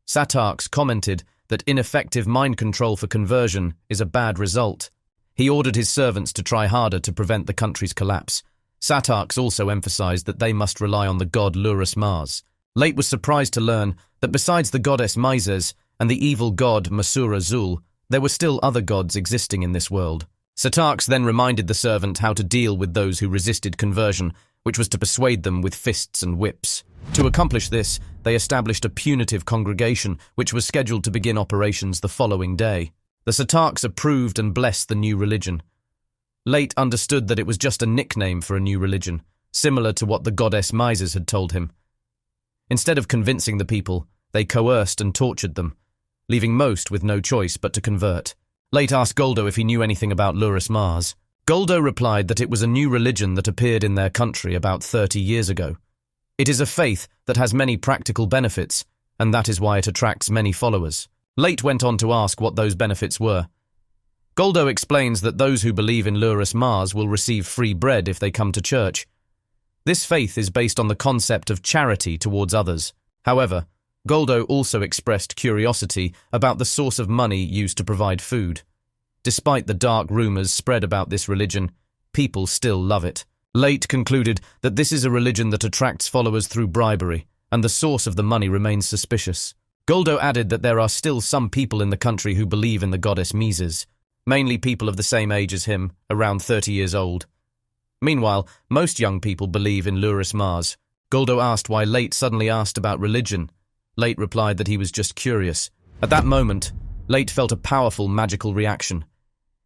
Satarks commented that ineffective mind control for conversion is a bad result. He ordered his servants to try harder to prevent the country's collapse. Satarks also emphasized that they must rely on the god Lurus Mars. Late was surprised to learn that besides the goddess Mises and the evil god Masura Zul, there were still other gods existing in this world. Satarks then reminded the servant how to deal with those who resisted conversion, which was to persuade them with fists and whips. To accomplish this, they established a punitive congregation, which was scheduled to begin operations the following day. The Satarks approved and blessed the new religion. Late understood that it was just a nickname for a new religion, similar to what the goddess Mises had told him. Instead of convincing the people, they coerced and tortured them, leaving most with no choice but to convert. Late asked Goldo if he knew anything about Luris Mars. Goldo replied that it was a new religion that appeared in their country about 30 years ago. It is a faith that has many practical benefits, and that is why it attracts many followers. Late went on to ask what those benefits were. Goldo explains that those who believe in Luris Mars will receive free bread if they come to church. This faith is based on the concept of charity towards others. However, Goldo also expressed curiosity about the source of money used to provide food. Despite the dark rumors spread about this religion, people still love it. Late concluded that this is a religion that attracts followers through bribery, and the source of the money remains suspicious. Goldo added that there are still some people in the country who believe in the goddess Mises, mainly people of the same age as him, around 30 years old. Meanwhile, most young people believe in Luris Mars. Goldo asked why Late suddenly asked about religion. Late replied that he was just curious. At that moment, Late felt a powerful magical reaction.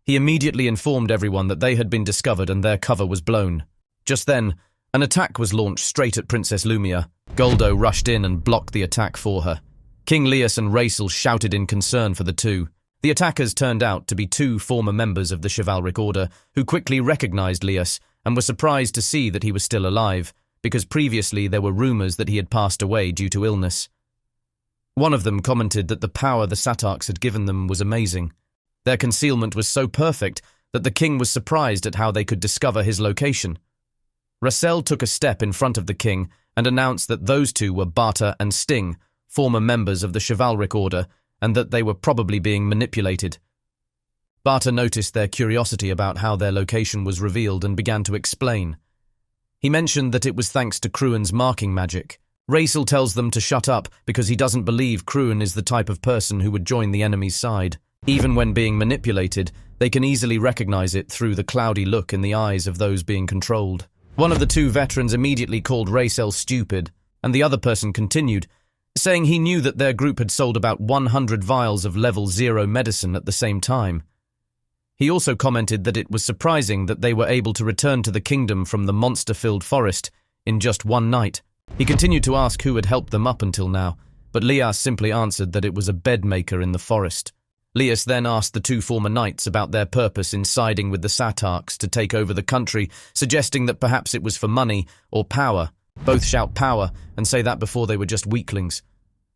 He immediately informed everyone that they had been discovered and their cover was blown. Just then, an attack was launched straight at Princess Lumia. Goldo rushed in and blocked the attack for her. King Lias and Raisel shouted in concern for the two. The attackers turned out to be two former members of the chivalric order who quickly recognized Lias and were surprised to see that he was still alive, because previously there were rumors that he had passed away due to illness. One of them commented that the power the Satarks had given them was amazing. Their concealment was so perfect that the king was surprised at how they could discover his location. Raisel took a step in front of the king and announced that those two were Barta and Sting, former members of the chivalric order, and that they were probably being manipulated. Barta noticed their curiosity about how their location was revealed and began to explain. He mentioned that it was thanks to Kruen's marking magic. Raisel tells them to shut up because he doesn't believe Kruen is the type of person who would join the enemy's side. Even when being manipulated, they can easily recognize it through the cloudy look in the eyes of those being controlled. One of the two veterans immediately called Raisel stupid, and the other person continued, saying he knew that their group had sold about 100 vials of level 0 medicine at the same time. He also commented that it was surprising that they were able to return to the kingdom from the monster-filled forest in just one night. He continued to ask who had helped them up until now, but Lias simply answered that it was a bedmaker in the forest. Lias then asked the two former knights about their purpose in siding with the Satarks to take over the country, suggesting that perhaps it was for money or power. Both shout power and say that before they were just weaklings.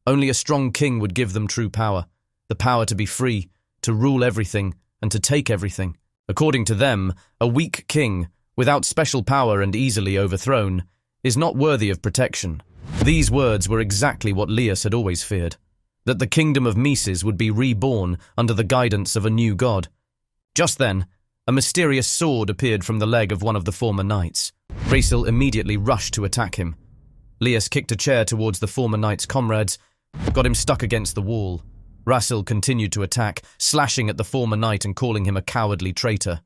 Only a strong king would give them true power, the power to be free, to rule everything, and to take everything. According to them, a weak king, without special power and easily overthrown, is not worthy of protection. These words were exactly what Lias had always feared, that the kingdom of Mises would be reborn under the guidance of a new god. Just then, a mysterious sword appeared from the leg of one of the former knights. Raisel immediately rushed to attack him. Lias kicked a chair towards the former knight's comrades, got him stuck against the wall. Raisel continued to attack, slashing at the former knight and calling him a cowardly traitor.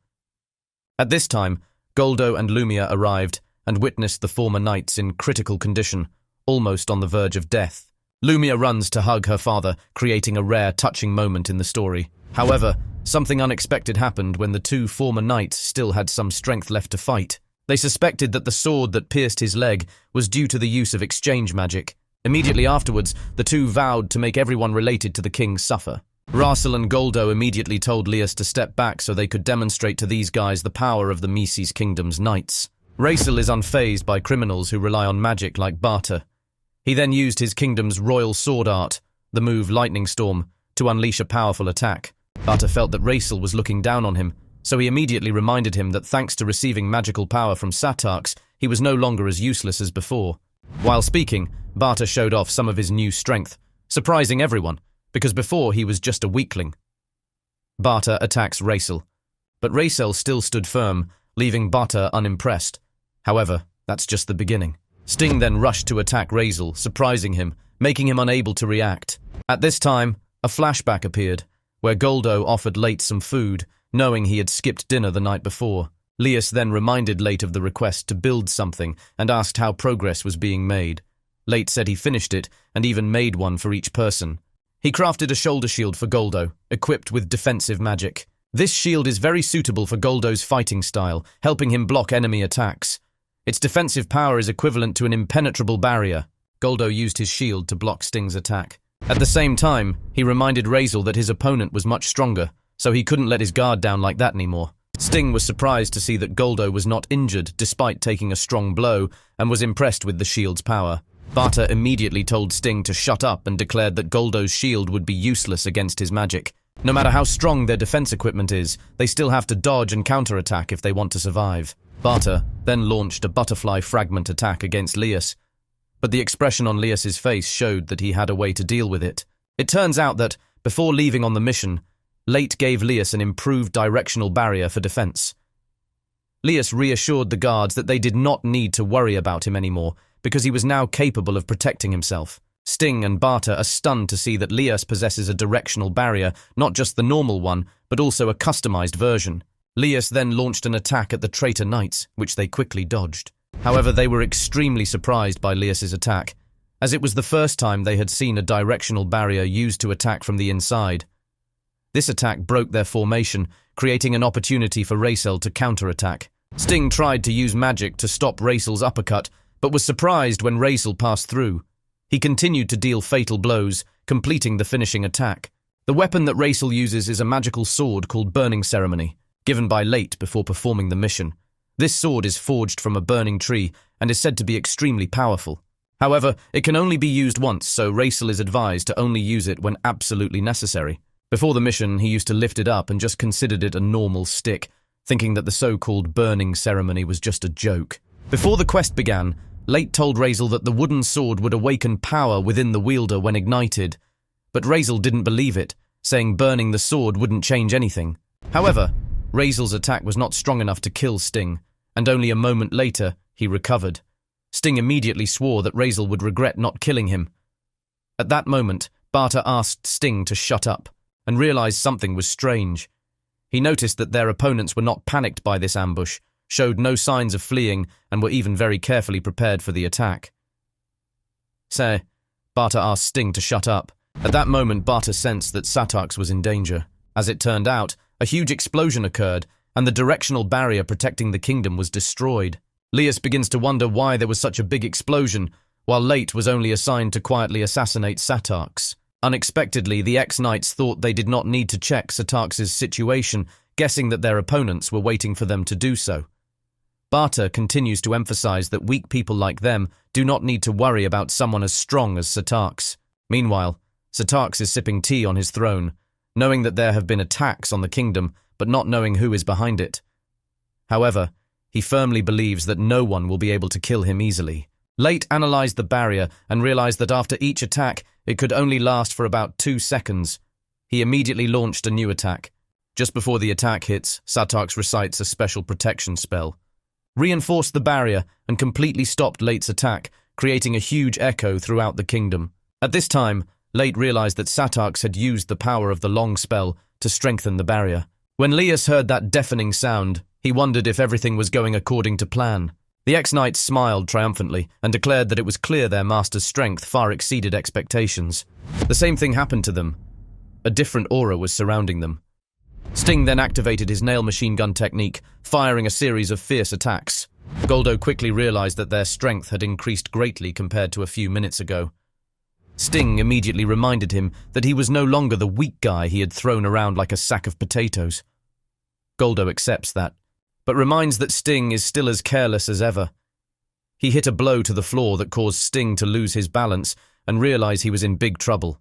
At this time, Goldo and Lumia arrived and witnessed the former knights in critical condition, almost on the verge of death. Lumia runs to hug her father, creating a rare, touching moment in the story. However, something unexpected happened when the two former knights still had some strength left to fight. They suspected that the sword that pierced his leg was due to the use of exchange magic. Immediately afterwards, the two vowed to make everyone related to the king suffer. Raisel and Goldo immediately told Lias to step back so they could demonstrate to these guys the power of the Mises Kingdom's knights. Raisel is unfazed by criminals who rely on magic like Barta. He then used his kingdom's royal sword art, the move Lightning Storm, to unleash a powerful attack. Barta felt that Raisel was looking down on him, so he immediately reminded him that thanks to receiving magical power from Satarks, he was no longer as useless as before. While speaking, Barta showed off some of his new strength, surprising everyone, because before he was just a weakling. Barta attacks Raisel, but Raisel still stood firm, leaving Barta unimpressed. However, that's just the beginning. Sting then rushed to attack Raisel, surprising him, making him unable to react. At this time, a flashback appeared, where Goldo offered Late some food, knowing he had skipped dinner the night before. Lias then reminded Late of the request to build something and asked how progress was being made. Late said he finished it and even made one for each person. He crafted a shoulder shield for Goldo, equipped with defensive magic. This shield is very suitable for Goldo's fighting style, helping him block enemy attacks. Its defensive power is equivalent to an impenetrable barrier. Goldo used his shield to block Sting's attack. At the same time, he reminded Razel that his opponent was much stronger, so he couldn't let his guard down like that anymore. Sting was surprised to see that Goldo was not injured despite taking a strong blow and was impressed with the shield's power. Bata immediately told Sting to shut up and declared that Goldo's shield would be useless against his magic. No matter how strong their defense equipment is, they still have to dodge and counterattack if they want to survive. Bata then launched a butterfly fragment attack against Lias, but the expression on Lias's face showed that he had a way to deal with it. It turns out that, before leaving on the mission, Late gave Lias an improved directional barrier for defense. Lias reassured the guards that they did not need to worry about him anymore, because he was now capable of protecting himself. Sting and Bata are stunned to see that Lias possesses a directional barrier, not just the normal one, but also a customized version. Lias then launched an attack at the traitor knights, which they quickly dodged. However, they were extremely surprised by Lias's attack, as it was the first time they had seen a directional barrier used to attack from the inside. This attack broke their formation, creating an opportunity for Razel to counterattack. Sting tried to use magic to stop Razel's uppercut, but was surprised when Razel passed through. He continued to deal fatal blows, completing the finishing attack. The weapon that Razel uses is a magical sword called Burning Ceremony, given by Late before performing the mission. This sword is forged from a burning tree and is said to be extremely powerful. However, it can only be used once, so Razel is advised to only use it when absolutely necessary. Before the mission, he used to lift it up and just considered it a normal stick, thinking that the so-called burning ceremony was just a joke. Before the quest began, Late told Razel that the wooden sword would awaken power within the wielder when ignited, but Razel didn't believe it, saying burning the sword wouldn't change anything. However, Razel's attack was not strong enough to kill Sting, and only a moment later, he recovered. Sting immediately swore that Razel would regret not killing him. At that moment, Bata asked Sting to shut up, and realized something was strange. He noticed that their opponents were not panicked by this ambush, showed no signs of fleeing, and were even very carefully prepared for the attack. Bata asked Sting to shut up. At that moment, Bata sensed that Satax was in danger. As it turned out, a huge explosion occurred, and the directional barrier protecting the kingdom was destroyed. Lias begins to wonder why there was such a big explosion, while Late was only assigned to quietly assassinate Satax. Unexpectedly, the ex-knights thought they did not need to check Satax's situation, guessing that their opponents were waiting for them to do so. Bata continues to emphasize that weak people like them do not need to worry about someone as strong as Satax. Meanwhile, Satax is sipping tea on his throne, knowing that there have been attacks on the kingdom, but not knowing who is behind it. However, he firmly believes that no one will be able to kill him easily. Late analyzed the barrier and realized that after each attack, it could only last for about 2 seconds. He immediately launched a new attack. Just before the attack hits, Satax recites a special protection spell. Reinforced the barrier and completely stopped Late's attack, creating a huge echo throughout the kingdom. At this time, Late realized that Satax had used the power of the long spell to strengthen the barrier. When Lias heard that deafening sound, he wondered if everything was going according to plan. The ex-knights smiled triumphantly and declared that it was clear their master's strength far exceeded expectations. The same thing happened to them. A different aura was surrounding them. Sting then activated his nail machine gun technique, firing a series of fierce attacks. Goldo quickly realized that their strength had increased greatly compared to a few minutes ago. Sting immediately reminded him that he was no longer the weak guy he had thrown around like a sack of potatoes. Goldo accepts that, but reminds that Sting is still as careless as ever. He hit a blow to the floor that caused Sting to lose his balance and realize he was in big trouble.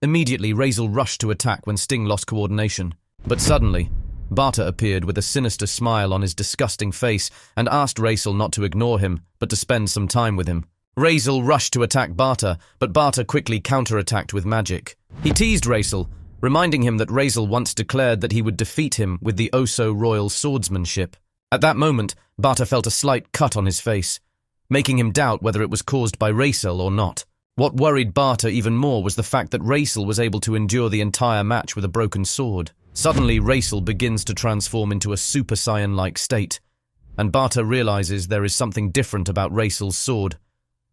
Immediately, Razel rushed to attack when Sting lost coordination. But suddenly, Bata appeared with a sinister smile on his disgusting face and asked Razel not to ignore him, but to spend some time with him. Razel rushed to attack Bata, but Bata quickly counterattacked with magic. He teased Razel, reminding him that Razel once declared that he would defeat him with the oh-so-royal swordsmanship. At that moment, Bata felt a slight cut on his face, making him doubt whether it was caused by Razel or not. What worried Bata even more was the fact that Razel was able to endure the entire match with a broken sword. Suddenly, Razel begins to transform into a Super Saiyan-like state, and Bata realizes there is something different about Razel's sword,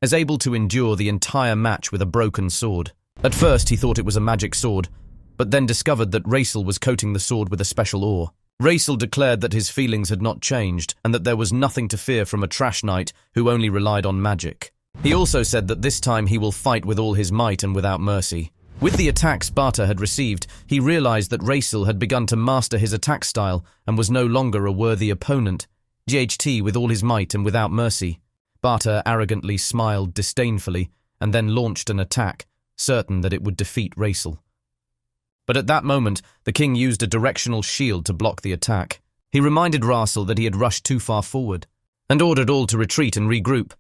as able to endure the entire match with a broken sword. At first, he thought it was a magic sword, but then discovered that Razel was coating the sword with a special ore. Razel declared that his feelings had not changed and that there was nothing to fear from a trash knight who only relied on magic. He also said that this time he will fight with all his might and without mercy. With the attacks Bata had received, he realized that Raisel had begun to master his attack style and was no longer a worthy opponent. GHT with all his might and without mercy. Bata arrogantly smiled disdainfully and then launched an attack, certain that it would defeat Raisel. But at that moment, the king used a directional shield to block the attack. He reminded Raisel that he had rushed too far forward and ordered all to retreat and regroup,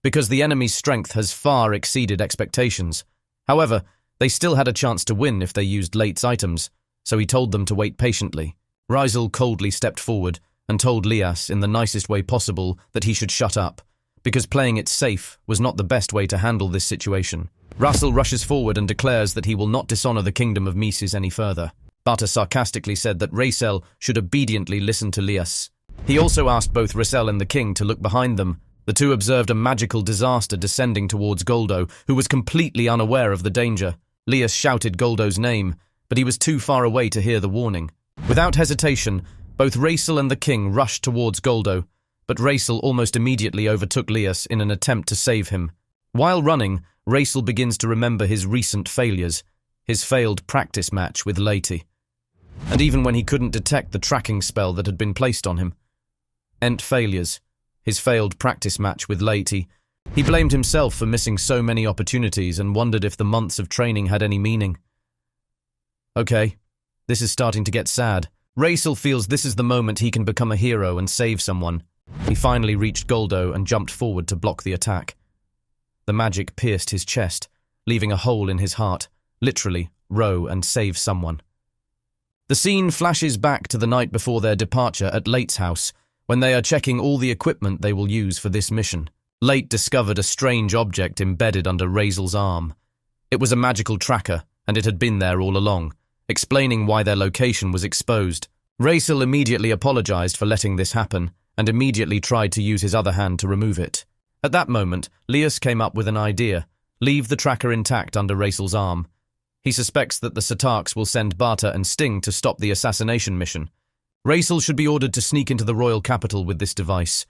because the enemy's strength has far exceeded expectations. However, they still had a chance to win if they used Late's items, so he told them to wait patiently. Raisel coldly stepped forward and told Lias in the nicest way possible that he should shut up, because playing it safe was not the best way to handle this situation. Raisel rushes forward and declares that he will not dishonor the kingdom of Mises any further. Bata sarcastically said that Raisel should obediently listen to Lias. He also asked both Raisel and the king to look behind them. The two observed a magical disaster descending towards Goldo, who was completely unaware of the danger. Lias shouted Goldo's name, but he was too far away to hear the warning. Without hesitation, both Raisel and the king rushed towards Goldo, but Raisel almost immediately overtook Lias in an attempt to save him. While running, Raisel begins to remember his recent failures, his failed practice match with Lati, and even when he couldn't detect the tracking spell that had been placed on him. Ent failures. His failed practice match with Lati. He blamed himself for missing so many opportunities and wondered if the months of training had any meaning. Okay, this is starting to get sad. Raisel feels this is the moment he can become a hero and save someone. He finally reached Goldo and jumped forward to block the attack. The magic pierced his chest, leaving a hole in his heart. Literally, row and save someone. The scene flashes back to the night before their departure at Late's house, when they are checking all the equipment they will use for this mission. Late discovered a strange object embedded under Raisel's arm. It was a magical tracker, and it had been there all along, explaining why their location was exposed. Raisel immediately apologized for letting this happen, and immediately tried to use his other hand to remove it. At that moment, Lias came up with an idea: leave the tracker intact under Raisel's arm. He suspects that the Satarks will send Bata and Sting to stop the assassination mission. Raisel should be ordered to sneak into the royal capital with this device.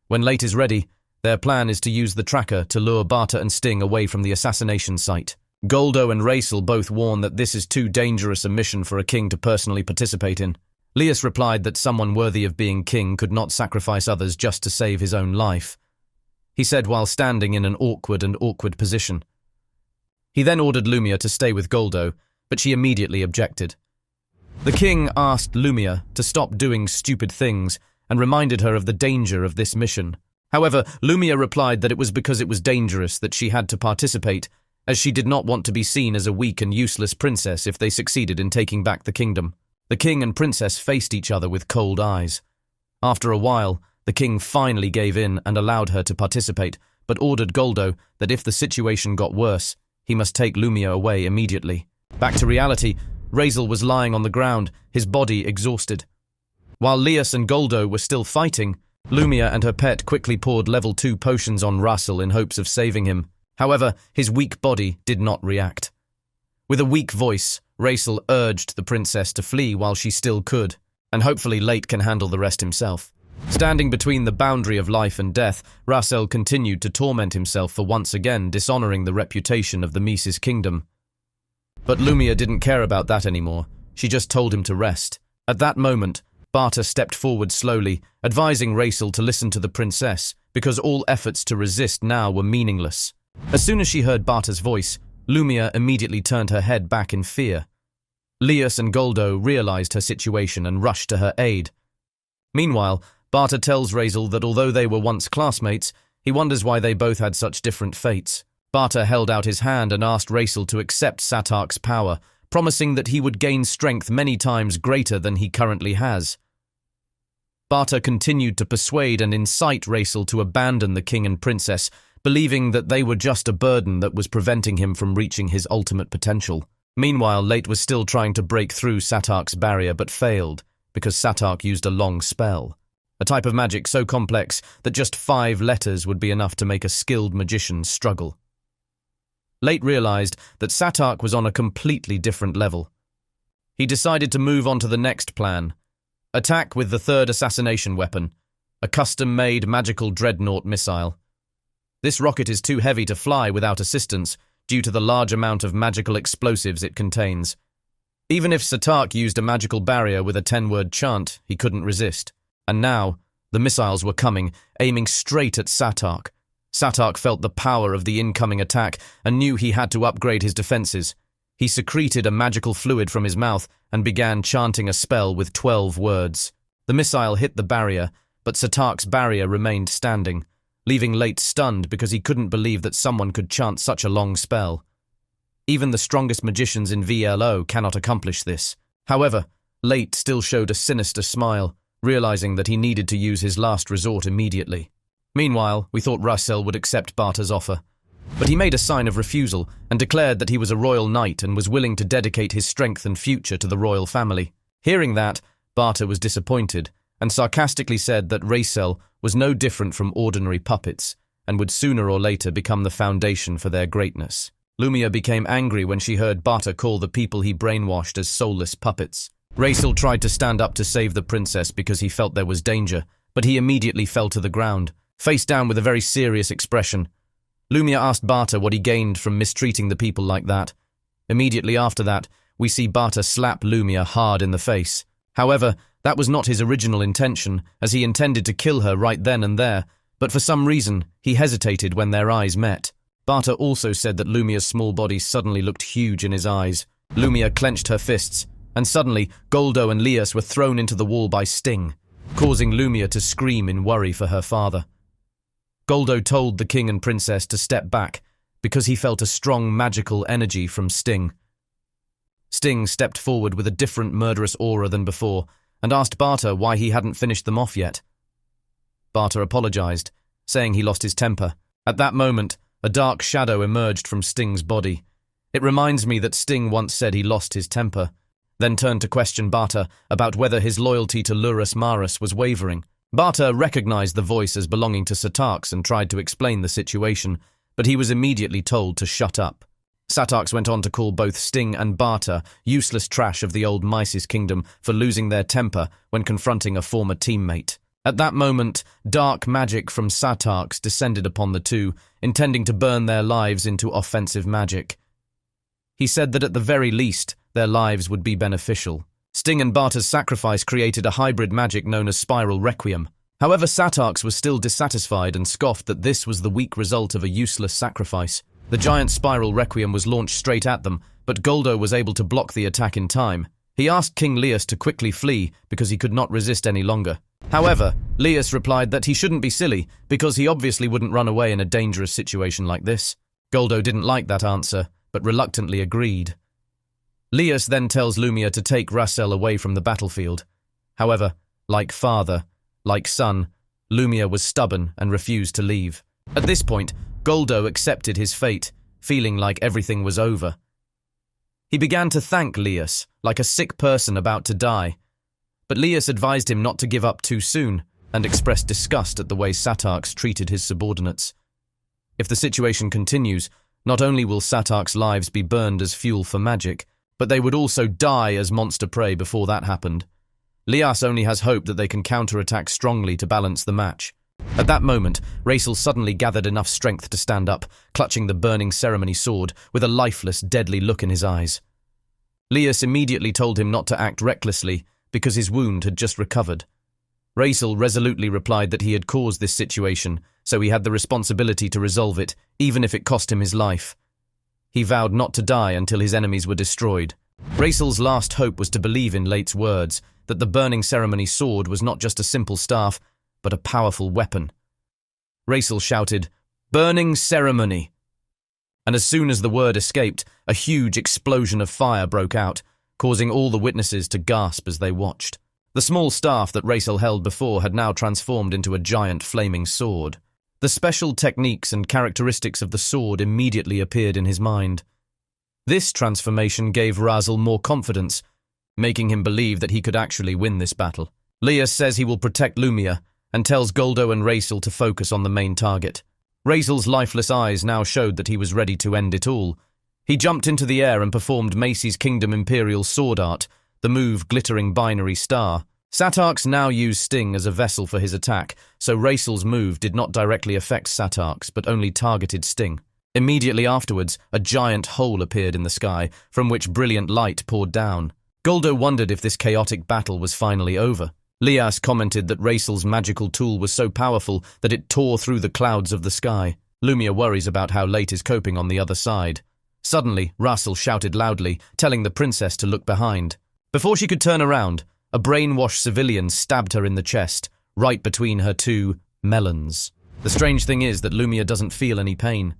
When Late is ready, their plan is to use the tracker to lure Bata and Sting away from the assassination site. Goldo and Raisel both warn that this is too dangerous a mission for a king to personally participate in. Lias replied that someone worthy of being king could not sacrifice others just to save his own life. He said while standing in an awkward position. He then ordered Lumia to stay with Goldo, but she immediately objected. The king asked Lumia to stop doing stupid things and reminded her of the danger of this mission. However, Lumia replied that it was because it was dangerous that she had to participate, as she did not want to be seen as a weak and useless princess if they succeeded in taking back the kingdom. The king and princess faced each other with cold eyes. After a while, the king finally gave in and allowed her to participate, but ordered Goldo that if the situation got worse, he must take Lumia away immediately. Back to reality, Raisel was lying on the ground, his body exhausted. While Lias and Goldo were still fighting, Lumia and her pet quickly poured level 2 potions on Raisel in hopes of saving him. However, his weak body did not react. With a weak voice, Raisel urged the princess to flee while she still could, and hopefully Late can handle the rest himself. Standing between the boundary of life and death, Raisel continued to torment himself for once again dishonoring the reputation of the Mises kingdom. But Lumia didn't care about that anymore. She just told him to rest. At that moment, Bata stepped forward slowly, advising Raisel to listen to the princess, because all efforts to resist now were meaningless. As soon as she heard Bata's voice, Lumia immediately turned her head back in fear. Lias and Goldo realized her situation and rushed to her aid. Meanwhile, Bata tells Raisel that although they were once classmates, he wonders why they both had such different fates. Bata held out his hand and asked Raisel to accept Satark's power, promising that he would gain strength many times greater than he currently has. Bata continued to persuade and incite Raisel to abandon the king and princess, believing that they were just a burden that was preventing him from reaching his ultimate potential. Meanwhile, Late was still trying to break through Satark's barrier but failed, because Satark used a long spell. A type of magic so complex that just 5 letters would be enough to make a skilled magician struggle. Late realized that Satark was on a completely different level. He decided to move on to the next plan. Attack with the 3rd assassination weapon, a custom-made magical dreadnought missile. This rocket is too heavy to fly without assistance due to the large amount of magical explosives it contains. Even if Satark used a magical barrier with a 10-word chant, he couldn't resist. And now, the missiles were coming, aiming straight at Satark. Satark felt the power of the incoming attack and knew he had to upgrade his defenses. He secreted a magical fluid from his mouth and began chanting a spell with 12 words. The missile hit the barrier, but Satark's barrier remained standing, leaving Late stunned because he couldn't believe that someone could chant such a long spell. Even the strongest magicians in VLO cannot accomplish this. However, Late still showed a sinister smile, realizing that he needed to use his last resort immediately. Meanwhile, we thought Russell would accept Barta's offer. But he made a sign of refusal and declared that he was a royal knight and was willing to dedicate his strength and future to the royal family. Hearing that, Barta was disappointed and sarcastically said that Racel was no different from ordinary puppets and would sooner or later become the foundation for their greatness. Lumia became angry when she heard Barta call the people he brainwashed as soulless puppets. Racel tried to stand up to save the princess because he felt there was danger, but he immediately fell to the ground, face down with a very serious expression. Lumia asked Barta what he gained from mistreating the people like that. Immediately after that, we see Barta slap Lumia hard in the face. However, that was not his original intention, as he intended to kill her right then and there, but for some reason, he hesitated when their eyes met. Barta also said that Lumia's small body suddenly looked huge in his eyes. Lumia clenched her fists, and suddenly Goldo and Lias were thrown into the wall by Sting, causing Lumia to scream in worry for her father. Goldo told the king and princess to step back because he felt a strong magical energy from Sting. Sting stepped forward with a different murderous aura than before and asked Barta why he hadn't finished them off yet. Barta apologized, saying he lost his temper. At that moment, a dark shadow emerged from Sting's body. It reminds me that Sting once said he lost his temper, then turned to question Barta about whether his loyalty to Lurus Marus was wavering. Barta recognized the voice as belonging to Satarx and tried to explain the situation, but he was immediately told to shut up. Satarx went on to call both Sting and Barta useless trash of the old Mysis kingdom for losing their temper when confronting a former teammate. At that moment, dark magic from Satarx descended upon the two, intending to burn their lives into offensive magic. He said that at the very least, their lives would be beneficial. Sting and Barta's sacrifice created a hybrid magic known as Spiral Requiem. However, Satarx was still dissatisfied and scoffed that this was the weak result of a useless sacrifice. The giant Spiral Requiem was launched straight at them, but Goldo was able to block the attack in time. He asked King Lias to quickly flee because he could not resist any longer. However, Lias replied that he shouldn't be silly because he obviously wouldn't run away in a dangerous situation like this. Goldo didn't like that answer, but reluctantly agreed. Lias then tells Lumia to take Russell away from the battlefield. However, like father, like son, Lumia was stubborn and refused to leave. At this point, Goldo accepted his fate, feeling like everything was over. He began to thank Lias, like a sick person about to die. But Lias advised him not to give up too soon and expressed disgust at the way Satarx treated his subordinates. If the situation continues, not only will Satarx's lives be burned as fuel for magic, but they would also die as monster prey before that happened. Lias only has hope that they can counterattack strongly to balance the match. At that moment, Racel suddenly gathered enough strength to stand up, clutching the burning ceremony sword with a lifeless, deadly look in his eyes. Lias immediately told him not to act recklessly because his wound had just recovered. Racel resolutely replied that he had caused this situation, so he had the responsibility to resolve it, even if it cost him his life. He vowed not to die until his enemies were destroyed. Racel's last hope was to believe in Late's words, that the burning ceremony sword was not just a simple staff, but a powerful weapon. Racel shouted, "Burning ceremony!" And as soon as the word escaped, a huge explosion of fire broke out, causing all the witnesses to gasp as they watched. The small staff that Racel held before had now transformed into a giant flaming sword. The special techniques and characteristics of the sword immediately appeared in his mind. This transformation gave Razel more confidence, making him believe that he could actually win this battle. Lias says he will protect Lumia and tells Goldo and Racel to focus on the main target. Razel's lifeless eyes now showed that he was ready to end it all. He jumped into the air and performed Macy's Kingdom Imperial Sword Art, the move glittering binary star. Satarx now used Sting as a vessel for his attack, so Raisel's move did not directly affect Satarx but only targeted Sting. Immediately afterwards, a giant hole appeared in the sky, from which brilliant light poured down. Goldo wondered if this chaotic battle was finally over. Lias commented that Raisel's magical tool was so powerful that it tore through the clouds of the sky. Lumia worries about how Late is coping on the other side. Suddenly, Raisel shouted loudly, telling the princess to look behind. Before she could turn around, a brainwashed civilian stabbed her in the chest, right between her two melons. The strange thing is that Lumia doesn't feel any pain.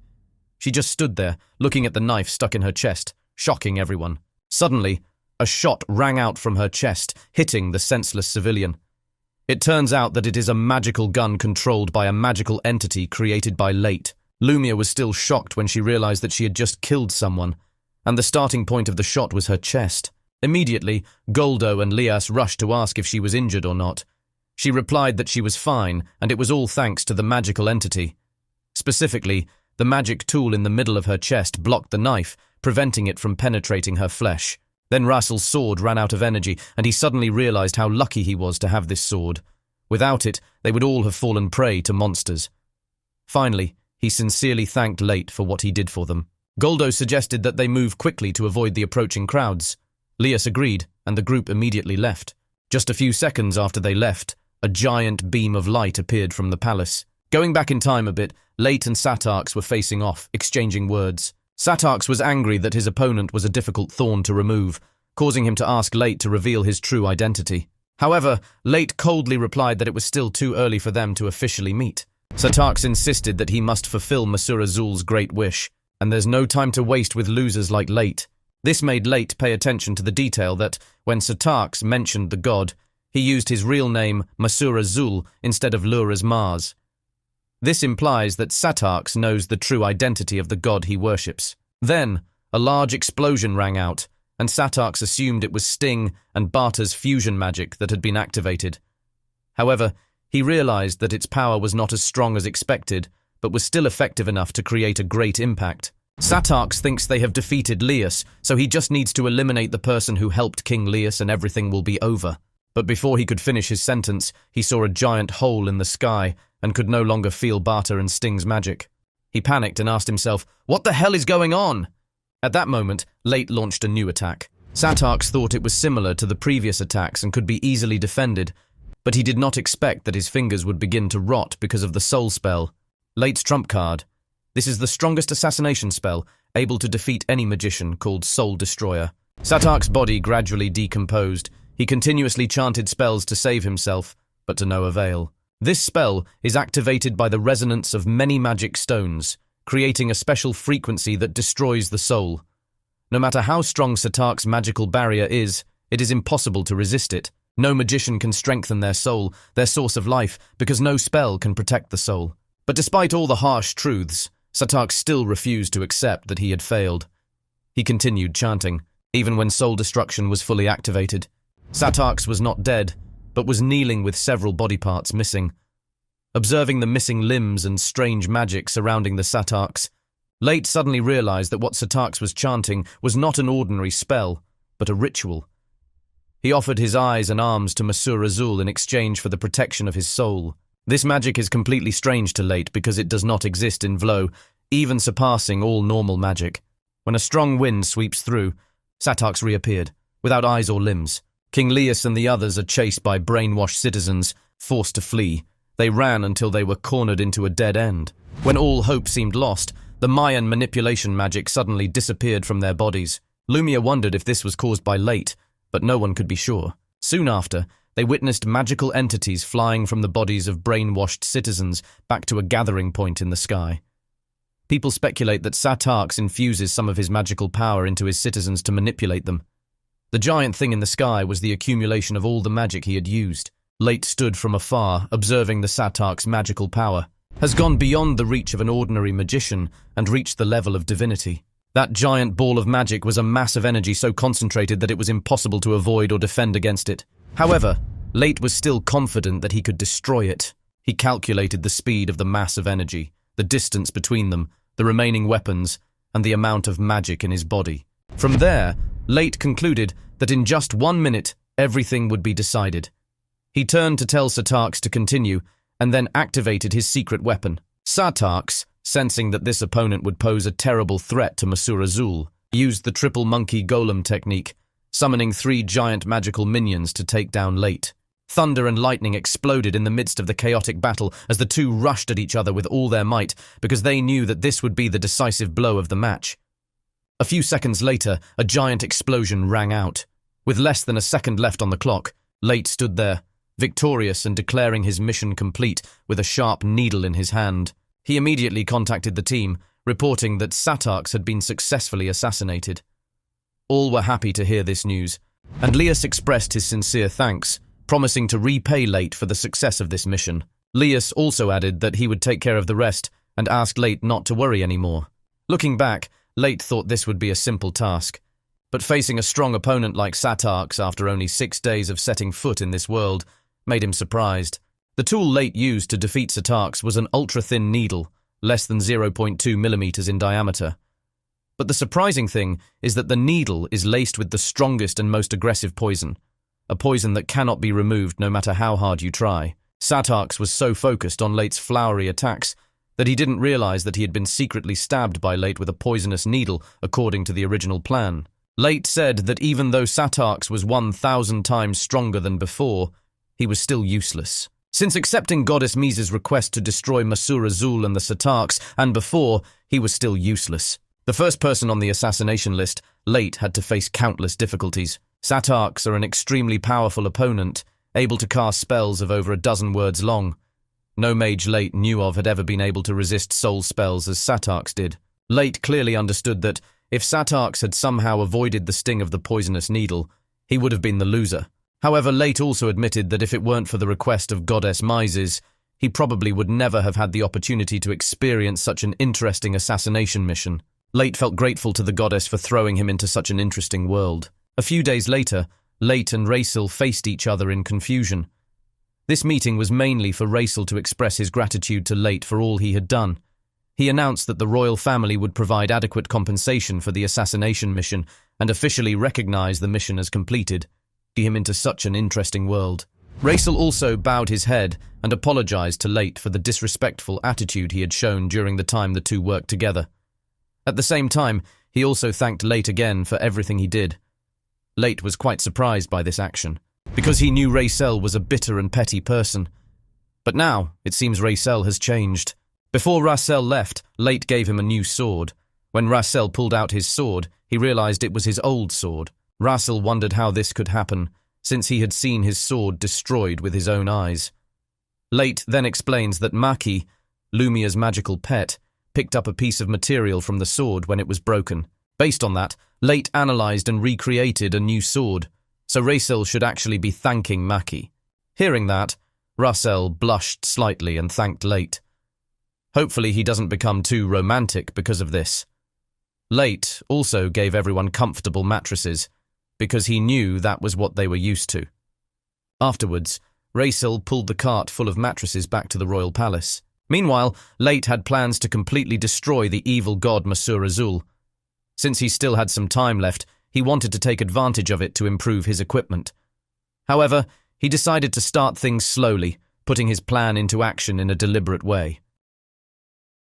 She just stood there, looking at the knife stuck in her chest, shocking everyone. Suddenly, a shot rang out from her chest, hitting the senseless civilian. It turns out that it is a magical gun controlled by a magical entity created by Late. Lumia was still shocked when she realized that she had just killed someone, and the starting point of the shot was her chest. Immediately, Goldo and Lias rushed to ask if she was injured or not. She replied that she was fine, and it was all thanks to the magical entity. Specifically, the magic tool in the middle of her chest blocked the knife, preventing it from penetrating her flesh. Then Raisel's sword ran out of energy, and he suddenly realized how lucky he was to have this sword. Without it, they would all have fallen prey to monsters. Finally, he sincerely thanked Late for what he did for them. Goldo suggested that they move quickly to avoid the approaching crowds. Lias agreed, and the group immediately left. Just a few seconds after they left, a giant beam of light appeared from the palace. Going back in time a bit, Late and Satarx were facing off, exchanging words. Satarx was angry that his opponent was a difficult thorn to remove, causing him to ask Late to reveal his true identity. However, Late coldly replied that it was still too early for them to officially meet. Satarx insisted that he must fulfill Masura Zul's great wish, and there's no time to waste with losers like Late. This made Late pay attention to the detail that, when Satarx mentioned the god, he used his real name Masura Zul instead of Lura's Mars. This implies that Satarx knows the true identity of the god he worships. Then, a large explosion rang out, and Satarx assumed it was Sting and Barta's fusion magic that had been activated. However, he realized that its power was not as strong as expected, but was still effective enough to create a great impact. Satarx thinks they have defeated Lias, so he just needs to eliminate the person who helped King Lias and everything will be over. But before he could finish his sentence, he saw a giant hole in the sky and could no longer feel Barta and Sting's magic. He panicked and asked himself, "What the hell is going on?" At that moment, Late launched a new attack. Satarx thought it was similar to the previous attacks and could be easily defended, but he did not expect that his fingers would begin to rot because of the soul spell. Late's trump card. This is the strongest assassination spell, able to defeat any magician, called Soul Destroyer. Satarx's body gradually decomposed. He continuously chanted spells to save himself, but to no avail. This spell is activated by the resonance of many magic stones, creating a special frequency that destroys the soul. No matter how strong Satarx's magical barrier is, it is impossible to resist it. No magician can strengthen their soul, their source of life, because no spell can protect the soul. But despite all the harsh truths, Satarx still refused to accept that he had failed. He continued chanting, even when soul destruction was fully activated. Satarx was not dead, but was kneeling with several body parts missing. Observing the missing limbs and strange magic surrounding the Satarx, Late suddenly realized that what Satarx was chanting was not an ordinary spell, but a ritual. He offered his eyes and arms to Masura Zul in exchange for the protection of his soul. This magic is completely strange to Late because it does not exist in Vlo, even surpassing all normal magic. When a strong wind sweeps through, Satarx reappeared, without eyes or limbs. King Lias and the others are chased by brainwashed citizens, forced to flee. They ran until they were cornered into a dead end. When all hope seemed lost, the Mayan manipulation magic suddenly disappeared from their bodies. Lumia wondered if this was caused by Late, but no one could be sure. Soon after, they witnessed magical entities flying from the bodies of brainwashed citizens back to a gathering point in the sky. People speculate that Satarx infuses some of his magical power into his citizens to manipulate them. The giant thing in the sky was the accumulation of all the magic he had used. Late stood from afar, observing the Satarx's magical power. Has gone beyond the reach of an ordinary magician and reached the level of divinity. That giant ball of magic was a mass of energy so concentrated that it was impossible to avoid or defend against it. However, Late was still confident that he could destroy it. He calculated the speed of the mass of energy, the distance between them, the remaining weapons, and the amount of magic in his body. From there, Late concluded that in just 1 minute, everything would be decided. He turned to tell Satarx to continue, and then activated his secret weapon. Satarx, sensing that this opponent would pose a terrible threat to Moca Recap, used the triple monkey golem technique, summoning 3 giant magical minions to take down Late. Thunder and lightning exploded in the midst of the chaotic battle as the two rushed at each other with all their might, because they knew that this would be the decisive blow of the match. A few seconds later, a giant explosion rang out. With less than a second left on the clock, Late stood there, victorious and declaring his mission complete with a sharp needle in his hand. He immediately contacted the team, reporting that Satarx had been successfully assassinated. All were happy to hear this news, and Lias expressed his sincere thanks, promising to repay Late for the success of this mission. Lias also added that he would take care of the rest and asked Late not to worry anymore. Looking back, Late thought this would be a simple task, but facing a strong opponent like Satarx after only 6 days of setting foot in this world made him surprised. The tool Late used to defeat Satarx was an ultra-thin needle, less than 0.2 millimeters in diameter. But the surprising thing is that the needle is laced with the strongest and most aggressive poison, a poison that cannot be removed no matter how hard you try. Satarx was so focused on Late's flowery attacks that he didn't realize that he had been secretly stabbed by Late with a poisonous needle according to the original plan. Late said that even though Satarx was 1,000 times stronger than before, he was still useless. Since accepting Goddess Misa's request to destroy Moca Recap and the Satarx, and before, he was still useless. The first person on the assassination list, Late had to face countless difficulties. Satarx are an extremely powerful opponent, able to cast spells of over a dozen words long. No mage Late knew of had ever been able to resist soul spells as Satarx did. Late clearly understood that if Satarx had somehow avoided the sting of the poisonous needle, he would have been the loser. However, Late also admitted that if it weren't for the request of Goddess Misa's, he probably would never have had the opportunity to experience such an interesting assassination mission. Late felt grateful to the goddess for throwing him into such an interesting world. A few days later, Late and Recap faced each other in confusion. This meeting was mainly for Recap to express his gratitude to Late for all he had done. He announced that the royal family would provide adequate compensation for the assassination mission and officially recognize the mission as completed, getting him into such an interesting world. Recap also bowed his head and apologized to Late for the disrespectful attitude he had shown during the time the two worked together. At the same time, he also thanked Late again for everything he did. Late was quite surprised by this action, because he knew Recap was a bitter and petty person. But now, it seems Recap has changed. Before Recap left, Late gave him a new sword. When Recap pulled out his sword, he realized it was his old sword. Recap wondered how this could happen, since he had seen his sword destroyed with his own eyes. Late then explains that Maki, Lumia's magical pet, picked up a piece of material from the sword when it was broken. Based on that, Late analyzed and recreated a new sword, so Recap should actually be thanking Maki. Hearing that, Recap blushed slightly and thanked Late. Hopefully he doesn't become too romantic because of this. Late also gave everyone comfortable mattresses, because he knew that was what they were used to. Afterwards, Recap pulled the cart full of mattresses back to the royal palace. Meanwhile, Late had plans to completely destroy the evil god Moca Recap. Since he still had some time left, he wanted to take advantage of it to improve his equipment. However, he decided to start things slowly, putting his plan into action in a deliberate way.